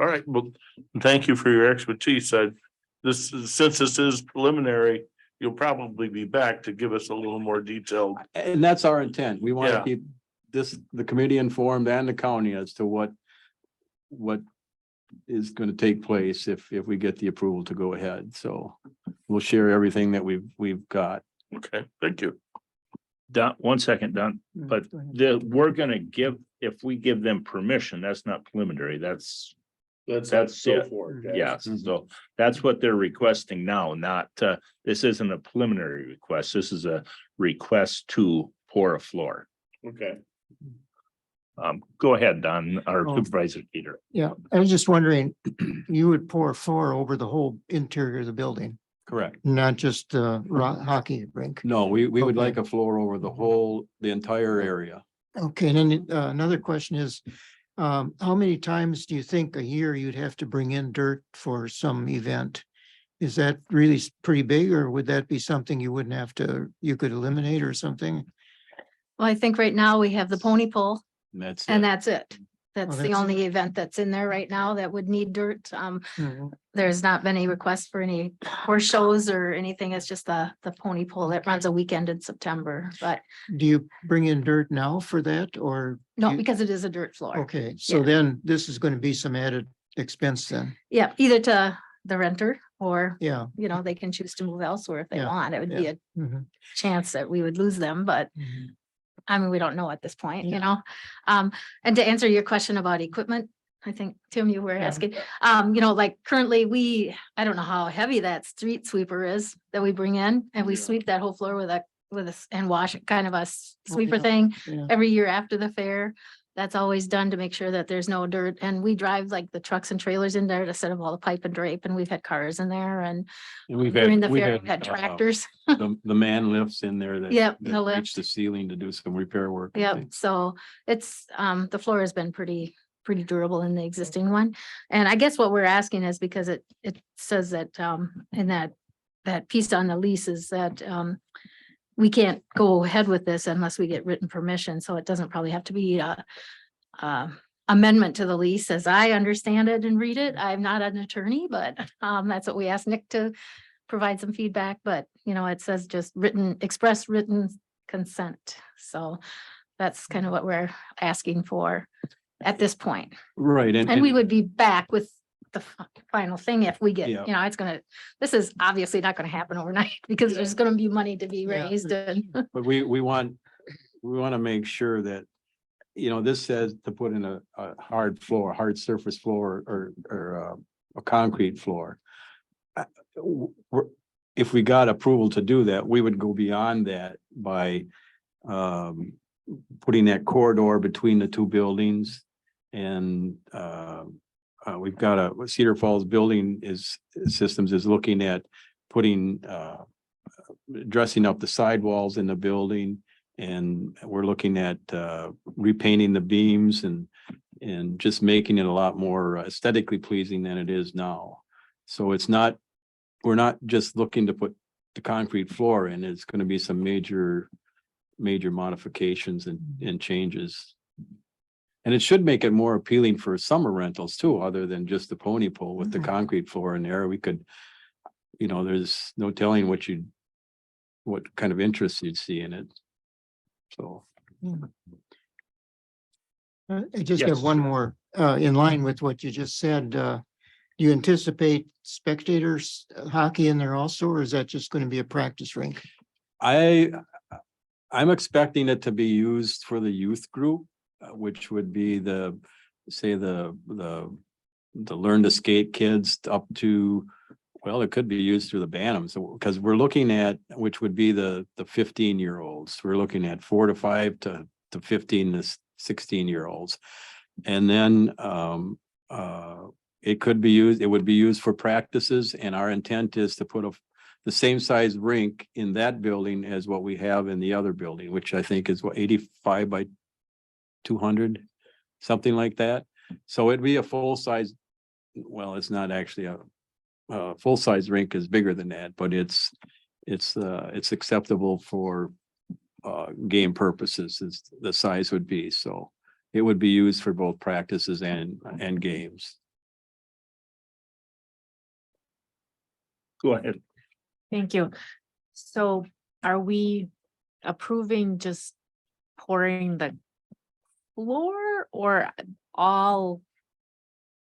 All right, well, thank you for your expertise. Since this is preliminary, you'll probably be back to give us a little more detailed. and that's our intent. We want to Yeah. keep the committee informed and the county as to what is going to take place if we get the approval to go ahead. So we'll share everything that we've got. Okay, thank you. Don, 1 second, Don, but we're gonna if we give them permission, that's not preliminary, that's it. Yes, so that's what they're requesting now, not, this isn't a preliminary request, this is a request to pour a floor. Okay. Go ahead, Don, our Oh. Supervisor Peter. Yeah, I was just wondering, you would pour a floor over the whole interior of the building, Correct. not just the hockey rink. No, we would Okay. like a floor over the entire area. Okay, and then another question is, how many times do you think a year you'd have to bring in dirt for some event? Is that really pretty big, or would that be something you wouldn't have to, you could eliminate or something? Well, I think right now we have the pony pole And that's and it. that's it. That's the that's- only event that's in there right now that would need dirt. Mhm. There's not been any requests for any horse shows or anything. It's just the pony pole that runs a weekend in September, but Do you bring in dirt now for that, or? no, you- because it is a dirt floor. Okay, so Yeah. then this is going to be some added expense then, Yeah, either to the renter or, yeah. they can choose to move elsewhere if they Yeah, want. It would be a Mhm, chance that we would lose them, but mhm. I mean, we don't know at this point, Yeah. And to answer your question about equipment, I think, Tim, you were Yeah. asking, like currently I don't know how heavy that street sweeper is that we bring in and we Yeah. sweep that whole floor and wash it, kind of a sweeper yeah. thing Yeah. every year after the fair. That's always done to make sure that there's no dirt, and we drive like the trucks and trailers in there to set up all the pipe and drape, and we've had cars in there, and And we've during the we've fair, we've had tractors. The man lifts in there that. Yep, that the reach lift. the ceiling to do some repair work. and Yep, things. so it's, the floor has been pretty durable in the existing one. And I guess what we're asking is because it says that, in that piece on the lease is that, we can't go ahead with this unless we get written permission, so it doesn't probably have to be a amendment to the lease as I understand it and read it. I'm not an attorney, but that's what we asked Nick to provide some feedback, but you know, it says just express written consent. So that's kind of what we're asking for at this point. Right, And we would be back with the final thing if we get, Yeah. you know, this is obviously not gonna happen overnight because there's gonna be money to be Yeah. raised and. But we want to make sure that, you know, this says to put in a hard floor, hard surface floor or a concrete floor. If we got approval to do that, we would go beyond that by putting that corridor between the two buildings. And we've got Cedar Falls Building Systems is looking at putting dressing up the sidewalls in the building. And we're looking at repainting the beams and just making it a lot more aesthetically pleasing than it is now. So we're not just looking to put the concrete floor in, it's going to be some major modifications and changes. And it should make it more appealing for summer rentals too, other than just the pony pool with the concrete floor in there. We could, you know, there's no telling what kind of interest you'd see in it. So. I just Yes. have one more, in line with what you just said. Do you anticipate spectators hockey in there also, or is that just going to be a practice rink? I'm expecting it to be used for the youth group, which would be the learn to skate kids up to, well, it could be used through the Bantams, because we're looking at, which would be the 15-year-olds. We're looking at 4 to 5 to 15 to 16-year-olds. And then it would be used for practices, and our intent is to put the same size rink in that building as what we have in the other building, which I think is 85 by 200, something like that. So it'd be a full size. Well, it's not actually a full size rink is bigger than that, but it's acceptable for game purposes, is the size would be. So it would be used for both practices and games. Go ahead. Thank you. So are we approving just pouring the floor or all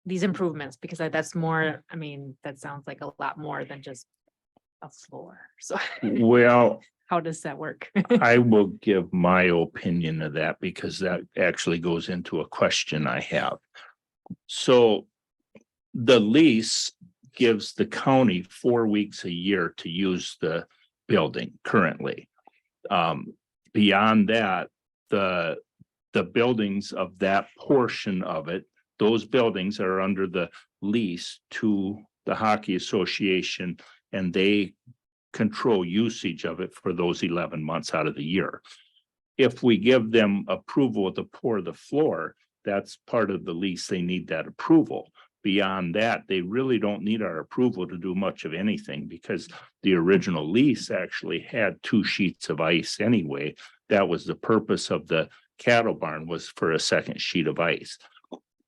these improvements? Because that's more, I mean, that sounds like a lot more than just a floor. So Well, how does that work? I will give my opinion of that because that actually goes into a question I have. So the lease gives the county 4 weeks a year to use the building currently. Beyond that, the buildings of that portion of it, those buildings are under the lease to the Hockey Association, and they control usage of it for those 11 months out of the year. If we give them approval to pour the floor, that's part of the lease. They need that approval. Beyond that, they really don't need our approval to do much of anything because the original lease actually had 2 sheets of ice anyway. That was the purpose of the cattle barn, was for a second sheet of ice.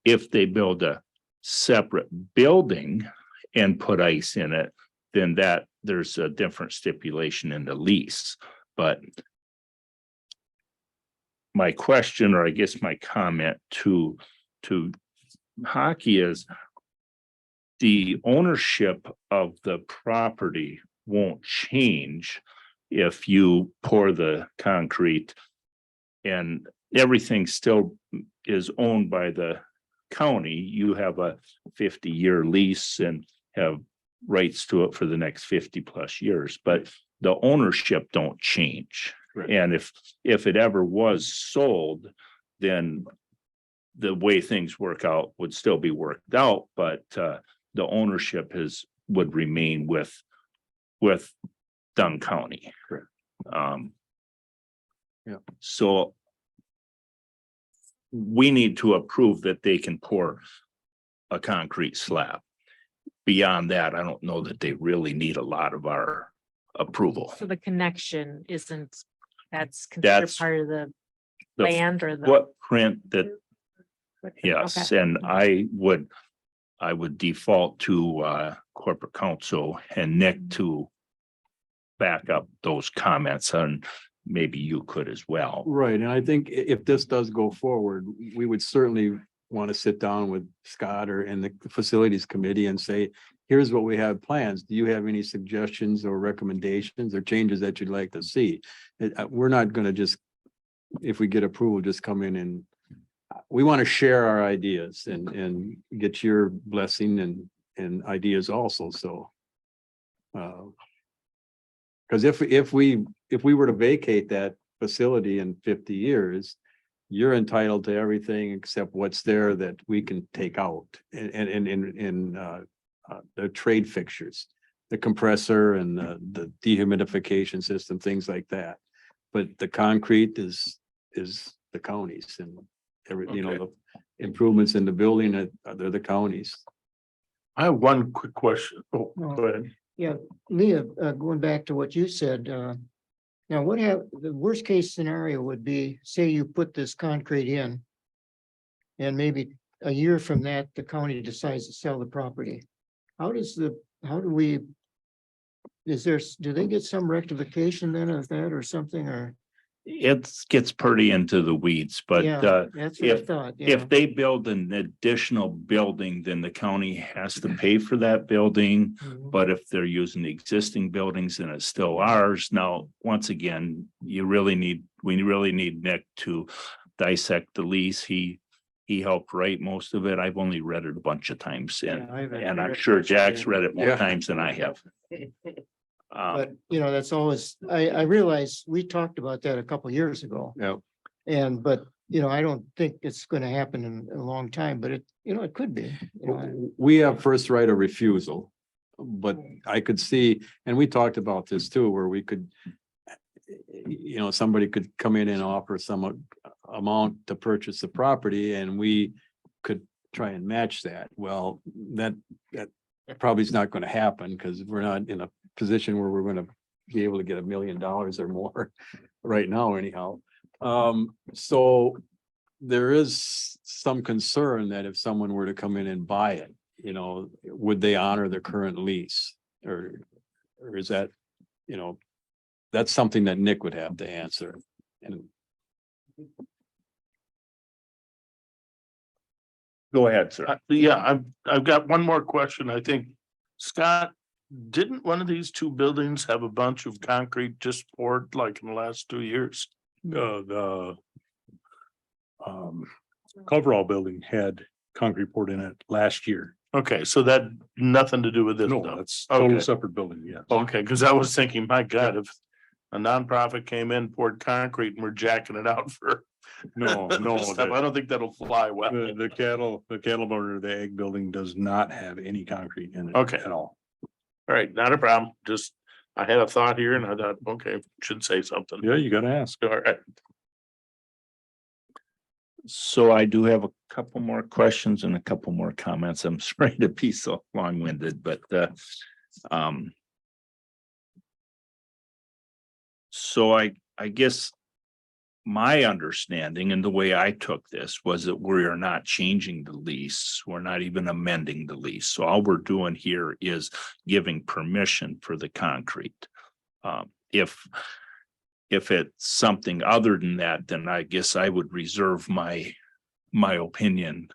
If they build a separate building and put ice in it, then there's a different stipulation in the lease. But my question, or I guess my comment to hockey is the ownership of the property won't change if you pour the concrete, and everything still is owned by the county. You have a 50-year lease and have rights to it for the next 50 plus years, but the ownership don't change. Right. And if it ever was sold, then the way things work out would still be worked out, but the ownership would remain with Dunn County. Correct. Yeah. So we need to approve that they can pour a concrete slab. Beyond that, I don't know that they really need a lot of our approval. So the connection isn't, that's considered That's part of the The land or the. footprint that, footprint? yes, Okay. and I would default to corporate counsel and Nick to back up those comments, and maybe you could as well. Right, and I think if this does go forward, we would certainly want to sit down with Scott or in the facilities committee and say, here's what we have plans. Do you have any suggestions or recommendations or changes that you'd like to see? We're not gonna just, if we get approval, just come in and we want to share our ideas and get your blessing and ideas also, so. Because if we were to vacate that facility in 50 years, you're entitled to everything except what's there that we can take out and the trade fixtures, the compressor and the dehumidification system, things like that. But the concrete is the counties and the improvements in the building, they're the counties. I have one quick question. Oh, go ahead. Yeah, Leah, going back to what you said, now the worst case scenario would be, say you put this concrete in. And maybe a year from that, the county decides to sell the property. Do they get some rectification then of that or something, or? It gets pretty into the weeds, but Yeah, that's what I thought, yeah. if they build an additional building, then the county has to pay for that building. Mhm. But if they're using the existing buildings and it's still ours, now, once again, we really need Nick to dissect the lease. He helped write most of it. I've only read it a bunch of times, and Yeah, I haven't I'm read sure much of Jack's it. read it more Yeah. times than I have. But, that's always, I realize we talked about that a couple years ago. Yeah. But, I don't think it's gonna happen in a long time, but it could be. We have first right of refusal, but I could see, and we talked about this too, where we could, somebody could come in and offer some amount to purchase the property and we could try and match that. Well, that probably is not going to happen because we're not in a position where we're going to be able to get $1 million or more right now anyhow. So there is some concern that if someone were to come in and buy it, would they honor the current lease? Or is that, that's something that Nick would have to answer. And Go ahead, sir. Yeah, I've got one more question. I think, Scott, didn't one of these two buildings have a bunch of concrete just poured like in the last 2 years? The coverall building had concrete poured in it last year. Okay, so that nothing to do with this. No, though. that's total Okay. separate building, yeah. Okay, because I was thinking, my God, if a nonprofit came in, poured concrete and we're jacking it out for. No, stuff, I don't think that'll fly well. The cattle barn or the egg building does not have any concrete in it. Okay. At all. All right, not a problem. Just, I had a thought here and I thought, okay, should say something. Yeah, you gotta ask. All right. So I do have a couple more questions and a couple more comments. I'm sorry to be so long-winded, but so I guess my understanding and the way I took this was that we are not changing the lease. We're not even amending the lease. So all we're doing here is giving permission for the concrete. If it's something other than that, then I guess I would reserve my opinion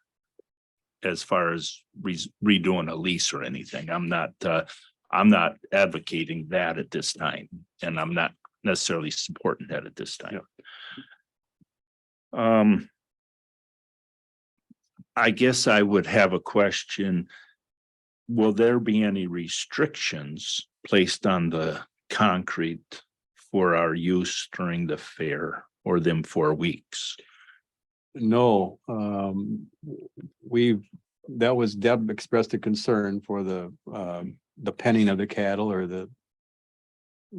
as far as redoing a lease or anything. I'm not advocating that at this time, and I'm not necessarily supporting that at this time. I guess I would have a question. Will there be any restrictions placed on the concrete for our use during the fair or them 4 weeks? no, Deb expressed a concern for the penning of the cattle or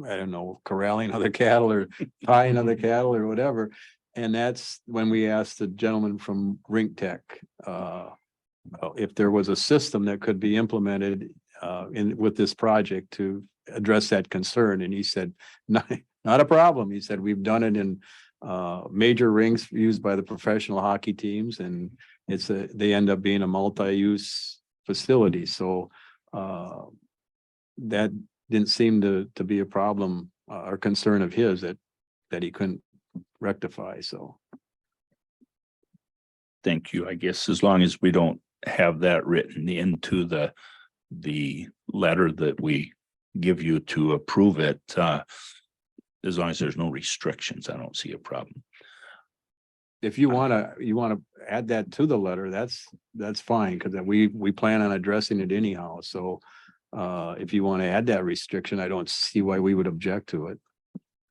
I don't know, corralling of the cattle or tying of the cattle or whatever. And that's when we asked the gentleman from Rink Tech, if there was a system that could be implemented with this project to address that concern, and he said, not a problem. He said, we've done it in major rinks used by the professional hockey teams, and they end up being a multi-use facility. So that didn't seem to be a problem or concern of his that he couldn't rectify. So Thank you. I guess as long as we don't have that written into the letter that we give you to approve it, as long as there's no restrictions, I don't see a problem. if you want to add that to the letter, that's fine, because we plan on addressing it anyhow. So if you want to add that restriction, I don't see why we would object to it.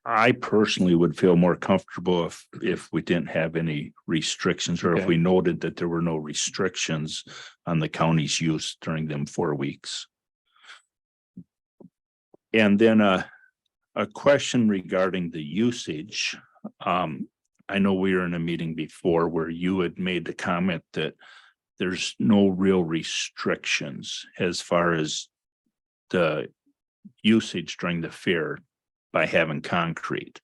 I personally would feel more comfortable if we didn't have any restrictions, or if Okay. we noted that there were no restrictions on the county's use during them 4 weeks. And then a question regarding the usage. I know we were in a meeting before where you had made the comment that there's no real restrictions as far as the usage during the fair by having concrete.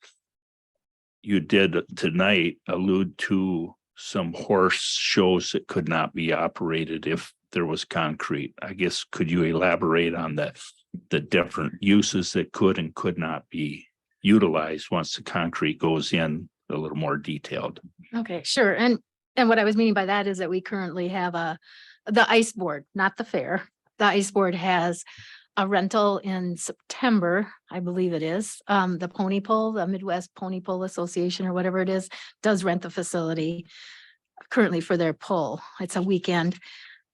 You did tonight allude to some horse shows that could not be operated if there was concrete. I guess, could you elaborate on the different uses that could and could not be utilized once the concrete goes in a little more detailed? Okay, sure. And what I was meaning by that is that we currently have the ice board, not the fair. The ice board has a rental in September, I believe it is. The Pony Pull, the Midwest Pony Pull Association or whatever it is, does rent the facility currently for their pull. It's a weekend,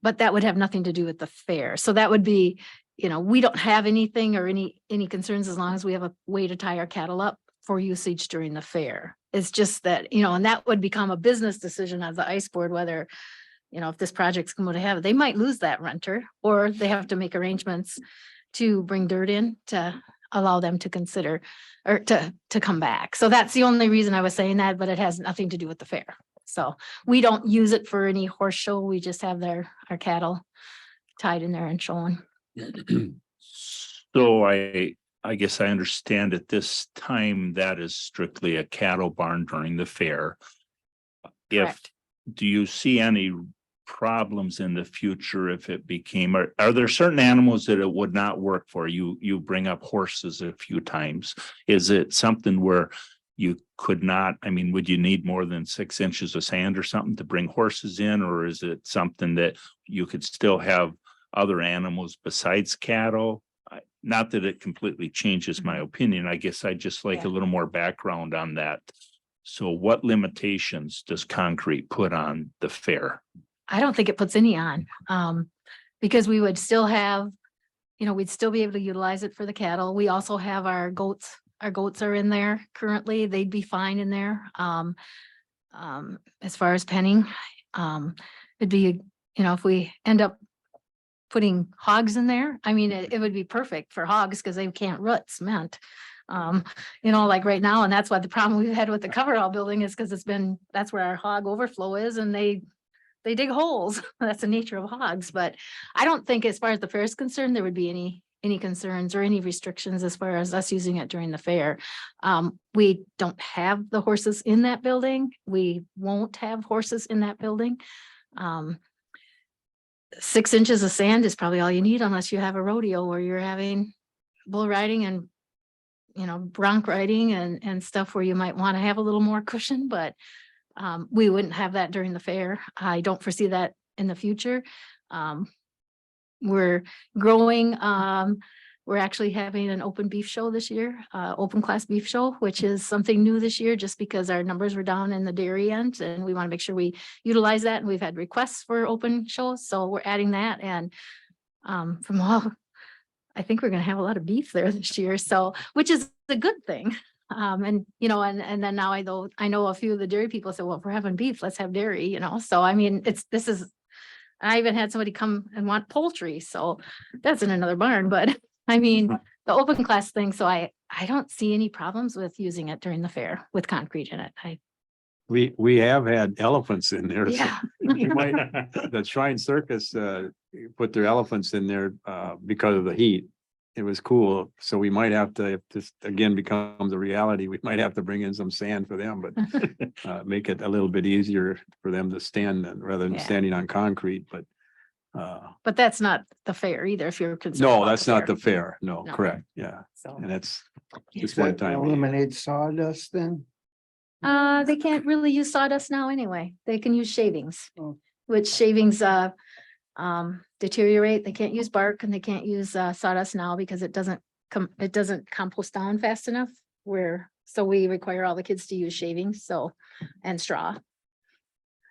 but that would have nothing to do with the fair. So that would be, we don't have anything or any concerns as long as we have a way to tie our cattle up for usage during the fair. It's just that, and that would become a business decision of the ice board, whether, if this project's going to have it, they might lose that renter, or they have to make arrangements to bring dirt in to allow them to consider or to come back. So that's the only reason I was saying that, but it has nothing to do with the fair. So we don't use it for any horse show. We just have our cattle tied in there and showing. So I guess I understand at this time that is strictly a cattle barn during the fair. Correct. Do you see any problems in the future if it became, are there certain animals that it would not work for? You bring up horses a few times. Is it something where you could not, would you need more than 6 inches of sand or something to bring horses in? Or is it something that you could still have other animals besides cattle? Not that it completely changes my opinion. I guess I just like a little more background on that. So what limitations does concrete put on the fair? I don't think it puts any on, because we would still have, we'd still be able to utilize it for the cattle. We also have our goats. Our goats are in there currently. They'd be fine in there. As far as penning, it'd be, if we end up putting hogs in there, it would be perfect for hogs because they can't root cement. Like right now, and that's what the problem we've had with the coverall building is because that's where our hog overflow is, and they dig holes. That's the nature of hogs, but I don't think as far as the fair is concerned, there would be any concerns or any restrictions as far as us using it during the fair. We don't have the horses in that building. We won't have horses in that building. 6 inches of sand is probably all you need unless you have a rodeo where you're having bull riding and bronc riding and stuff where you might want to have a little more cushion, but we wouldn't have that during the fair. I don't foresee that in the future. We're growing. We're actually having an open beef show this year, open class beef show, which is something new this year just because our numbers were down in the dairy end and we want to make sure we utilize that. And we've had requests for open shows. So we're adding that. And from all, I think we're going to have a lot of beef there this year. So, which is a good thing. And then now I know a few of the dairy people say, well, if we're having beef, let's have dairy, So, I even had somebody come and want poultry. So that's in another barn, but the open class thing. So I don't see any problems with using it during the fair with concrete in it. We have had elephants in there. Yeah. The Shrine Circus put their elephants in there because of the heat. it was cool. So we might have to, if this again becomes a reality, we might have to bring in some sand for them, but make it a little bit easier for them to stand rather than Yeah. standing on concrete, but But that's not the fair either, if you're concerned. no, about that's not the fair. fair. No, No. correct. Yeah. So And that's Does just one that time. eliminate sawdust then? They can't really use sawdust now anyway. They can use shavings, Oh. which shavings deteriorate. They can't use bark and they can't use sawdust now because it doesn't compost down fast enough. So we require all the kids to use shavings, and straw.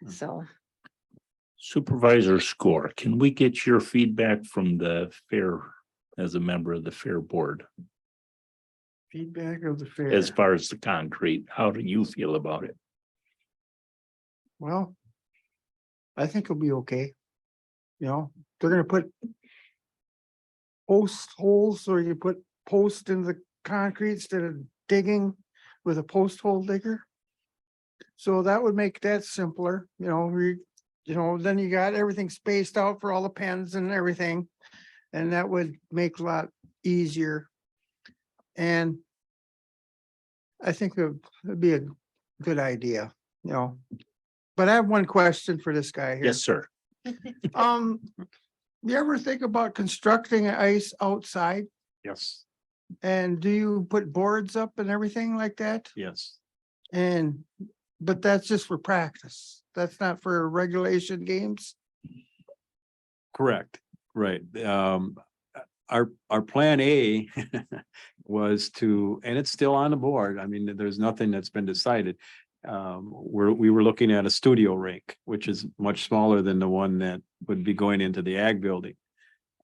So Supervisor Score, can we get your feedback from the fair as a member of the fair board? Feedback of the fair. As far as the concrete, how do you feel about it? Well, I think it'll be okay. You know, they're gonna put post holes, so you put post in the concrete instead of digging with a post hole digger. So that would make that simpler, then you got everything spaced out for all the pens and everything. And that would make a lot easier. And I think it'd be a good idea, But I have one question for this guy here. Yes, sir. You ever think about constructing ice outside? Yes, And do you put boards up and everything like that? yes. But that's just for practice. That's not for regulation games. Correct, right. Our plan A was to, and it's still on the board. I mean, there's nothing that's been decided. We were looking at a studio rink, which is much smaller than the one that would be going into the ag building.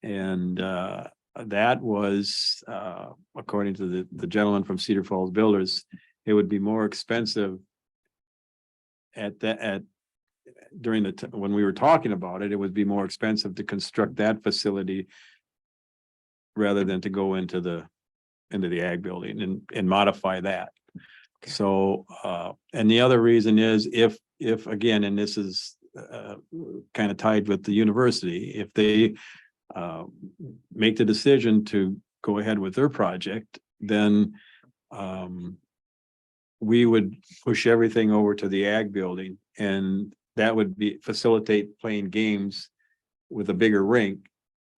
And that was, according to the gentleman from Cedar Falls Builders, it would be more expensive when we were talking about it, it would be more expensive to construct that facility rather than to go into the ag building and modify that. So, and the other reason is if again, and this is kind of tied with the university, if they make the decision to go ahead with their project, then we would push everything over to the ag building, and that would facilitate playing games with a bigger rink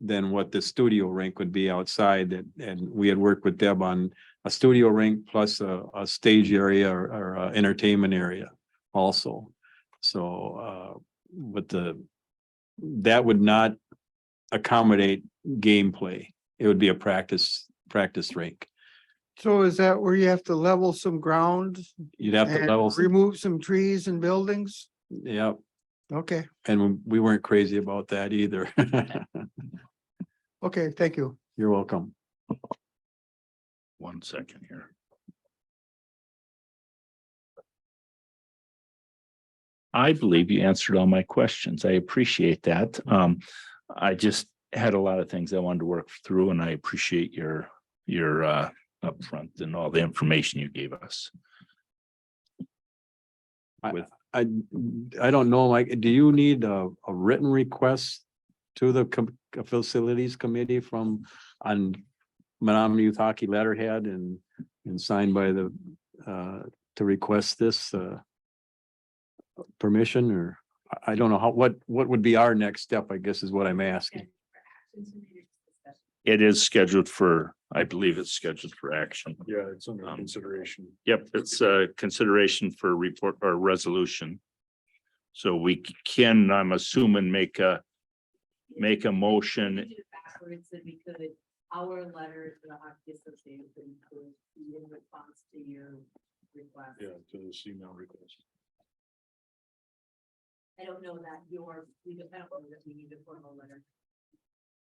than what the studio rink would be outside. And we had worked with Deb on a studio rink plus a stage area or a entertainment area also. So, but that would not accommodate gameplay. It would be a practice rink. So is that where you have to level some ground You'd have to and level, remove some trees and buildings? yeah, Okay, and we weren't crazy about that either. okay, thank you. You're welcome. 1 second here. I believe you answered all my questions. I appreciate that. I just had a lot of things I wanted to work through, and I appreciate your upfront and all the information you gave us. I don't know, Mike, do you need a written request to the facilities committee on Menominee Youth Hockey letterhead and signed by to request this permission, or I don't know what would be our next step, I guess is what I'm asking. It is scheduled for, I believe it's scheduled for action. Yeah, it's under consideration. Yep, it's a consideration for report or resolution. So we can, I'm assuming, make a motion. Backwards, that we could, our letter to the Hockey Association could be in response to your request. Yeah, to the email request. I don't know that I don't know that we need a formal letter.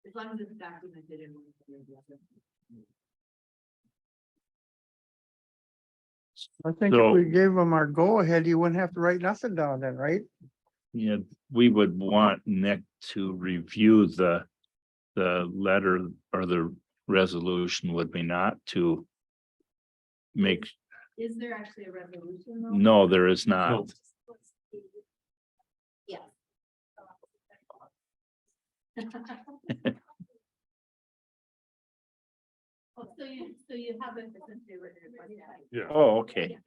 As long as it's documented in one way or the other. I think So- if we gave them our go ahead, you wouldn't have to write nothing down then, right? Yeah, we would want Nick to review the letter or the resolution, would we not, to make, Is there actually a resolution though? no, there is not. Yes. So you haven't essentially written a request yet. Yeah. Oh, okay.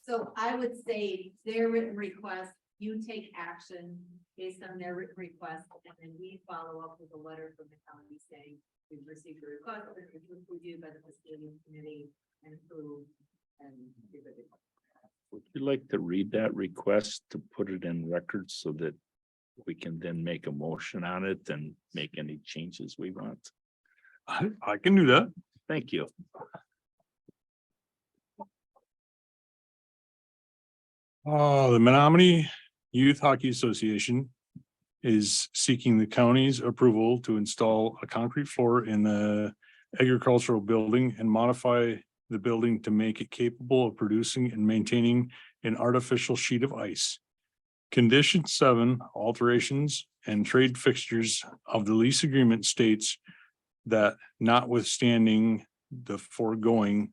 So I would say their written request, you take action based on their written request, and then we follow up with a letter from the county saying, we've received a request, and it's reviewed by the facility committee and approved and give it. Would you like to read that request to put it in records so that we can then make a motion on it and make any changes we want? I can do that. Thank you. The Menominee Youth Hockey Association is seeking the county's approval to install a concrete floor in the agricultural building and modify the building to make it capable of producing and maintaining an artificial sheet of ice. Condition 7, alterations and trade fixtures of the lease agreement states that notwithstanding the foregoing,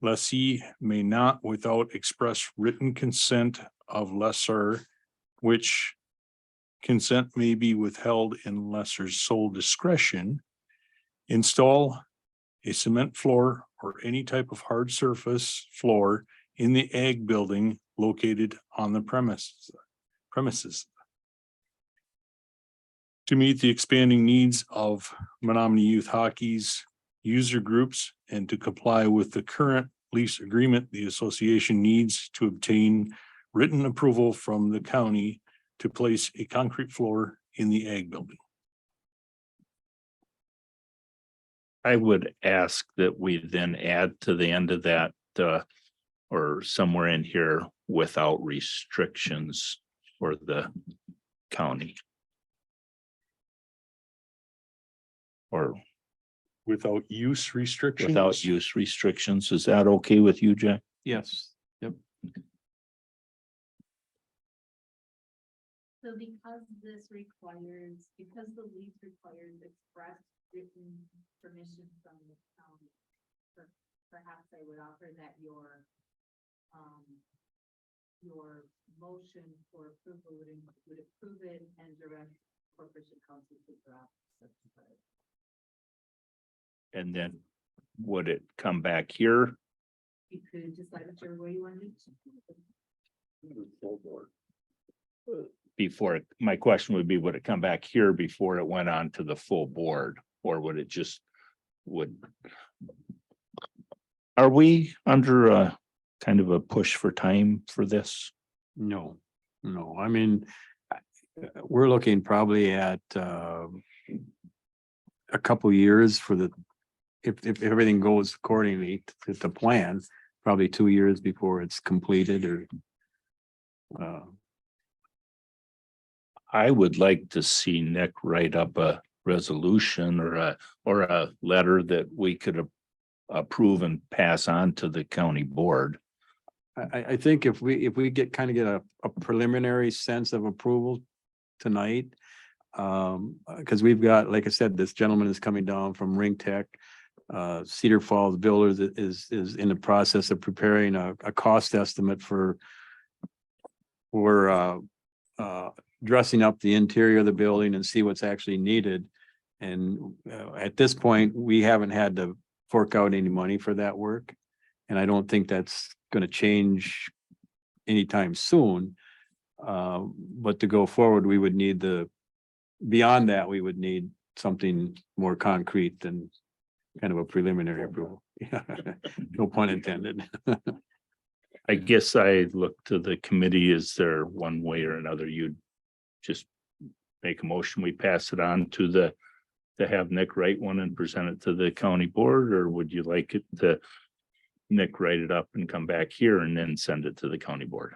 lessee may not, without express written consent of lessor, which consent may be withheld in lessor's sole discretion, install a cement floor or any type of hard surface floor in the ag building located on the premises. To meet the expanding needs of Menominee Youth Hockey's user groups and to comply with the current lease agreement, the association needs to obtain written approval from the county to place a concrete floor in the ag building. I would ask that we then add to the end of that, or somewhere in here, without restrictions for the county. Or Without use restrictions. without use restrictions. Is that okay with you, Jack? Yes, yep. So because this requires, because the lease requires express written permission from the county, perhaps I would offer that your motion for approval would approve it and direct corporation counsel to draft such a. And then would it come back here? You could decide whichever way you want to. Before, my question would be, would it come back here before it went on to the full board? Or would it just, are we under a kind of a push for time for this? No, I mean, we're looking probably at a couple years for the, if everything goes accordingly to the plan, probably 2 years before it's completed or I would like to see Nick write up a resolution or a letter that we could approve and pass on to the county board. I think if we get a preliminary sense of approval tonight. Because we've got, like I said, this gentleman is coming down from Ring Tech. Cedar Falls Builders is in the process of preparing a cost estimate for dressing up the interior of the building and see what's actually needed. And at this point, we haven't had to fork out any money for that work. And I don't think that's going to change anytime soon. But to go forward, we would need beyond that, we would need something more concrete than kind of a preliminary approval. Yeah, no pun intended. I guess I look to the committee. Is there one way or another you'd just make a motion, we pass it on to have Nick write one and present it to the county board, or would you like it to Nick write it up and come back here and then send it to the county board?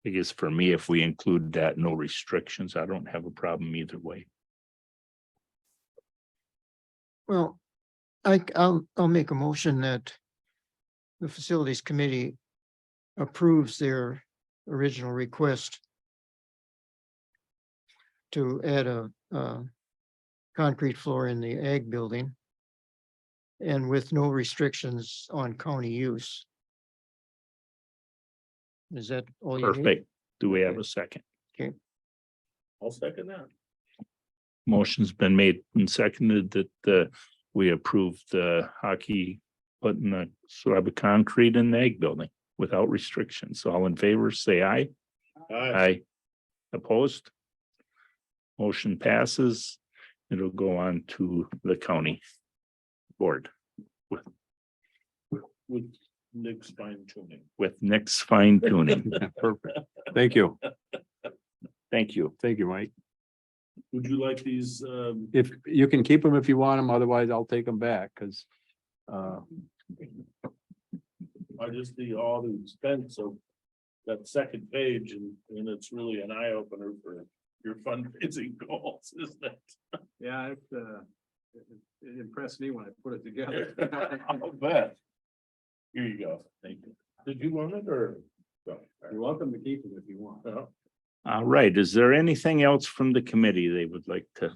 I guess for me, if we include that, no restrictions, I don't have a problem either way. Well, I'll make a motion that the facilities committee approves their original request to add a concrete floor in the ag building and with no restrictions on county use. Is that all you need? Perfect. Do we have a second? I'll second that. Motion's been made and seconded that we approve the hockey putting the slab of concrete in the egg building without restrictions. All in favor, say aye. Aye. Opposed? Motion passes. It'll go on to the county board With Nick's fine tuning. with Nick's fine tuning. Perfect. Thank you. Thank you. Thank you, Mike. Would you like these, If you can keep them if you want them, otherwise I'll take them back because I just see all the expense of that second page and it's really an eye opener for your fundraising goals, isn't it? yeah, it impressed me when I put it together. I'll bet. Here you go. Thank you. Did you want it or? No. You're welcome to keep them if you want. No. All right. Is there anything else from the committee they would like to?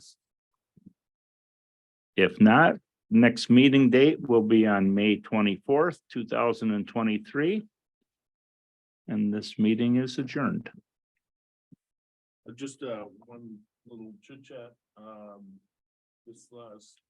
If not, next meeting date will be on May 24th, 2023. And this meeting is adjourned. Just one little chit chat. This last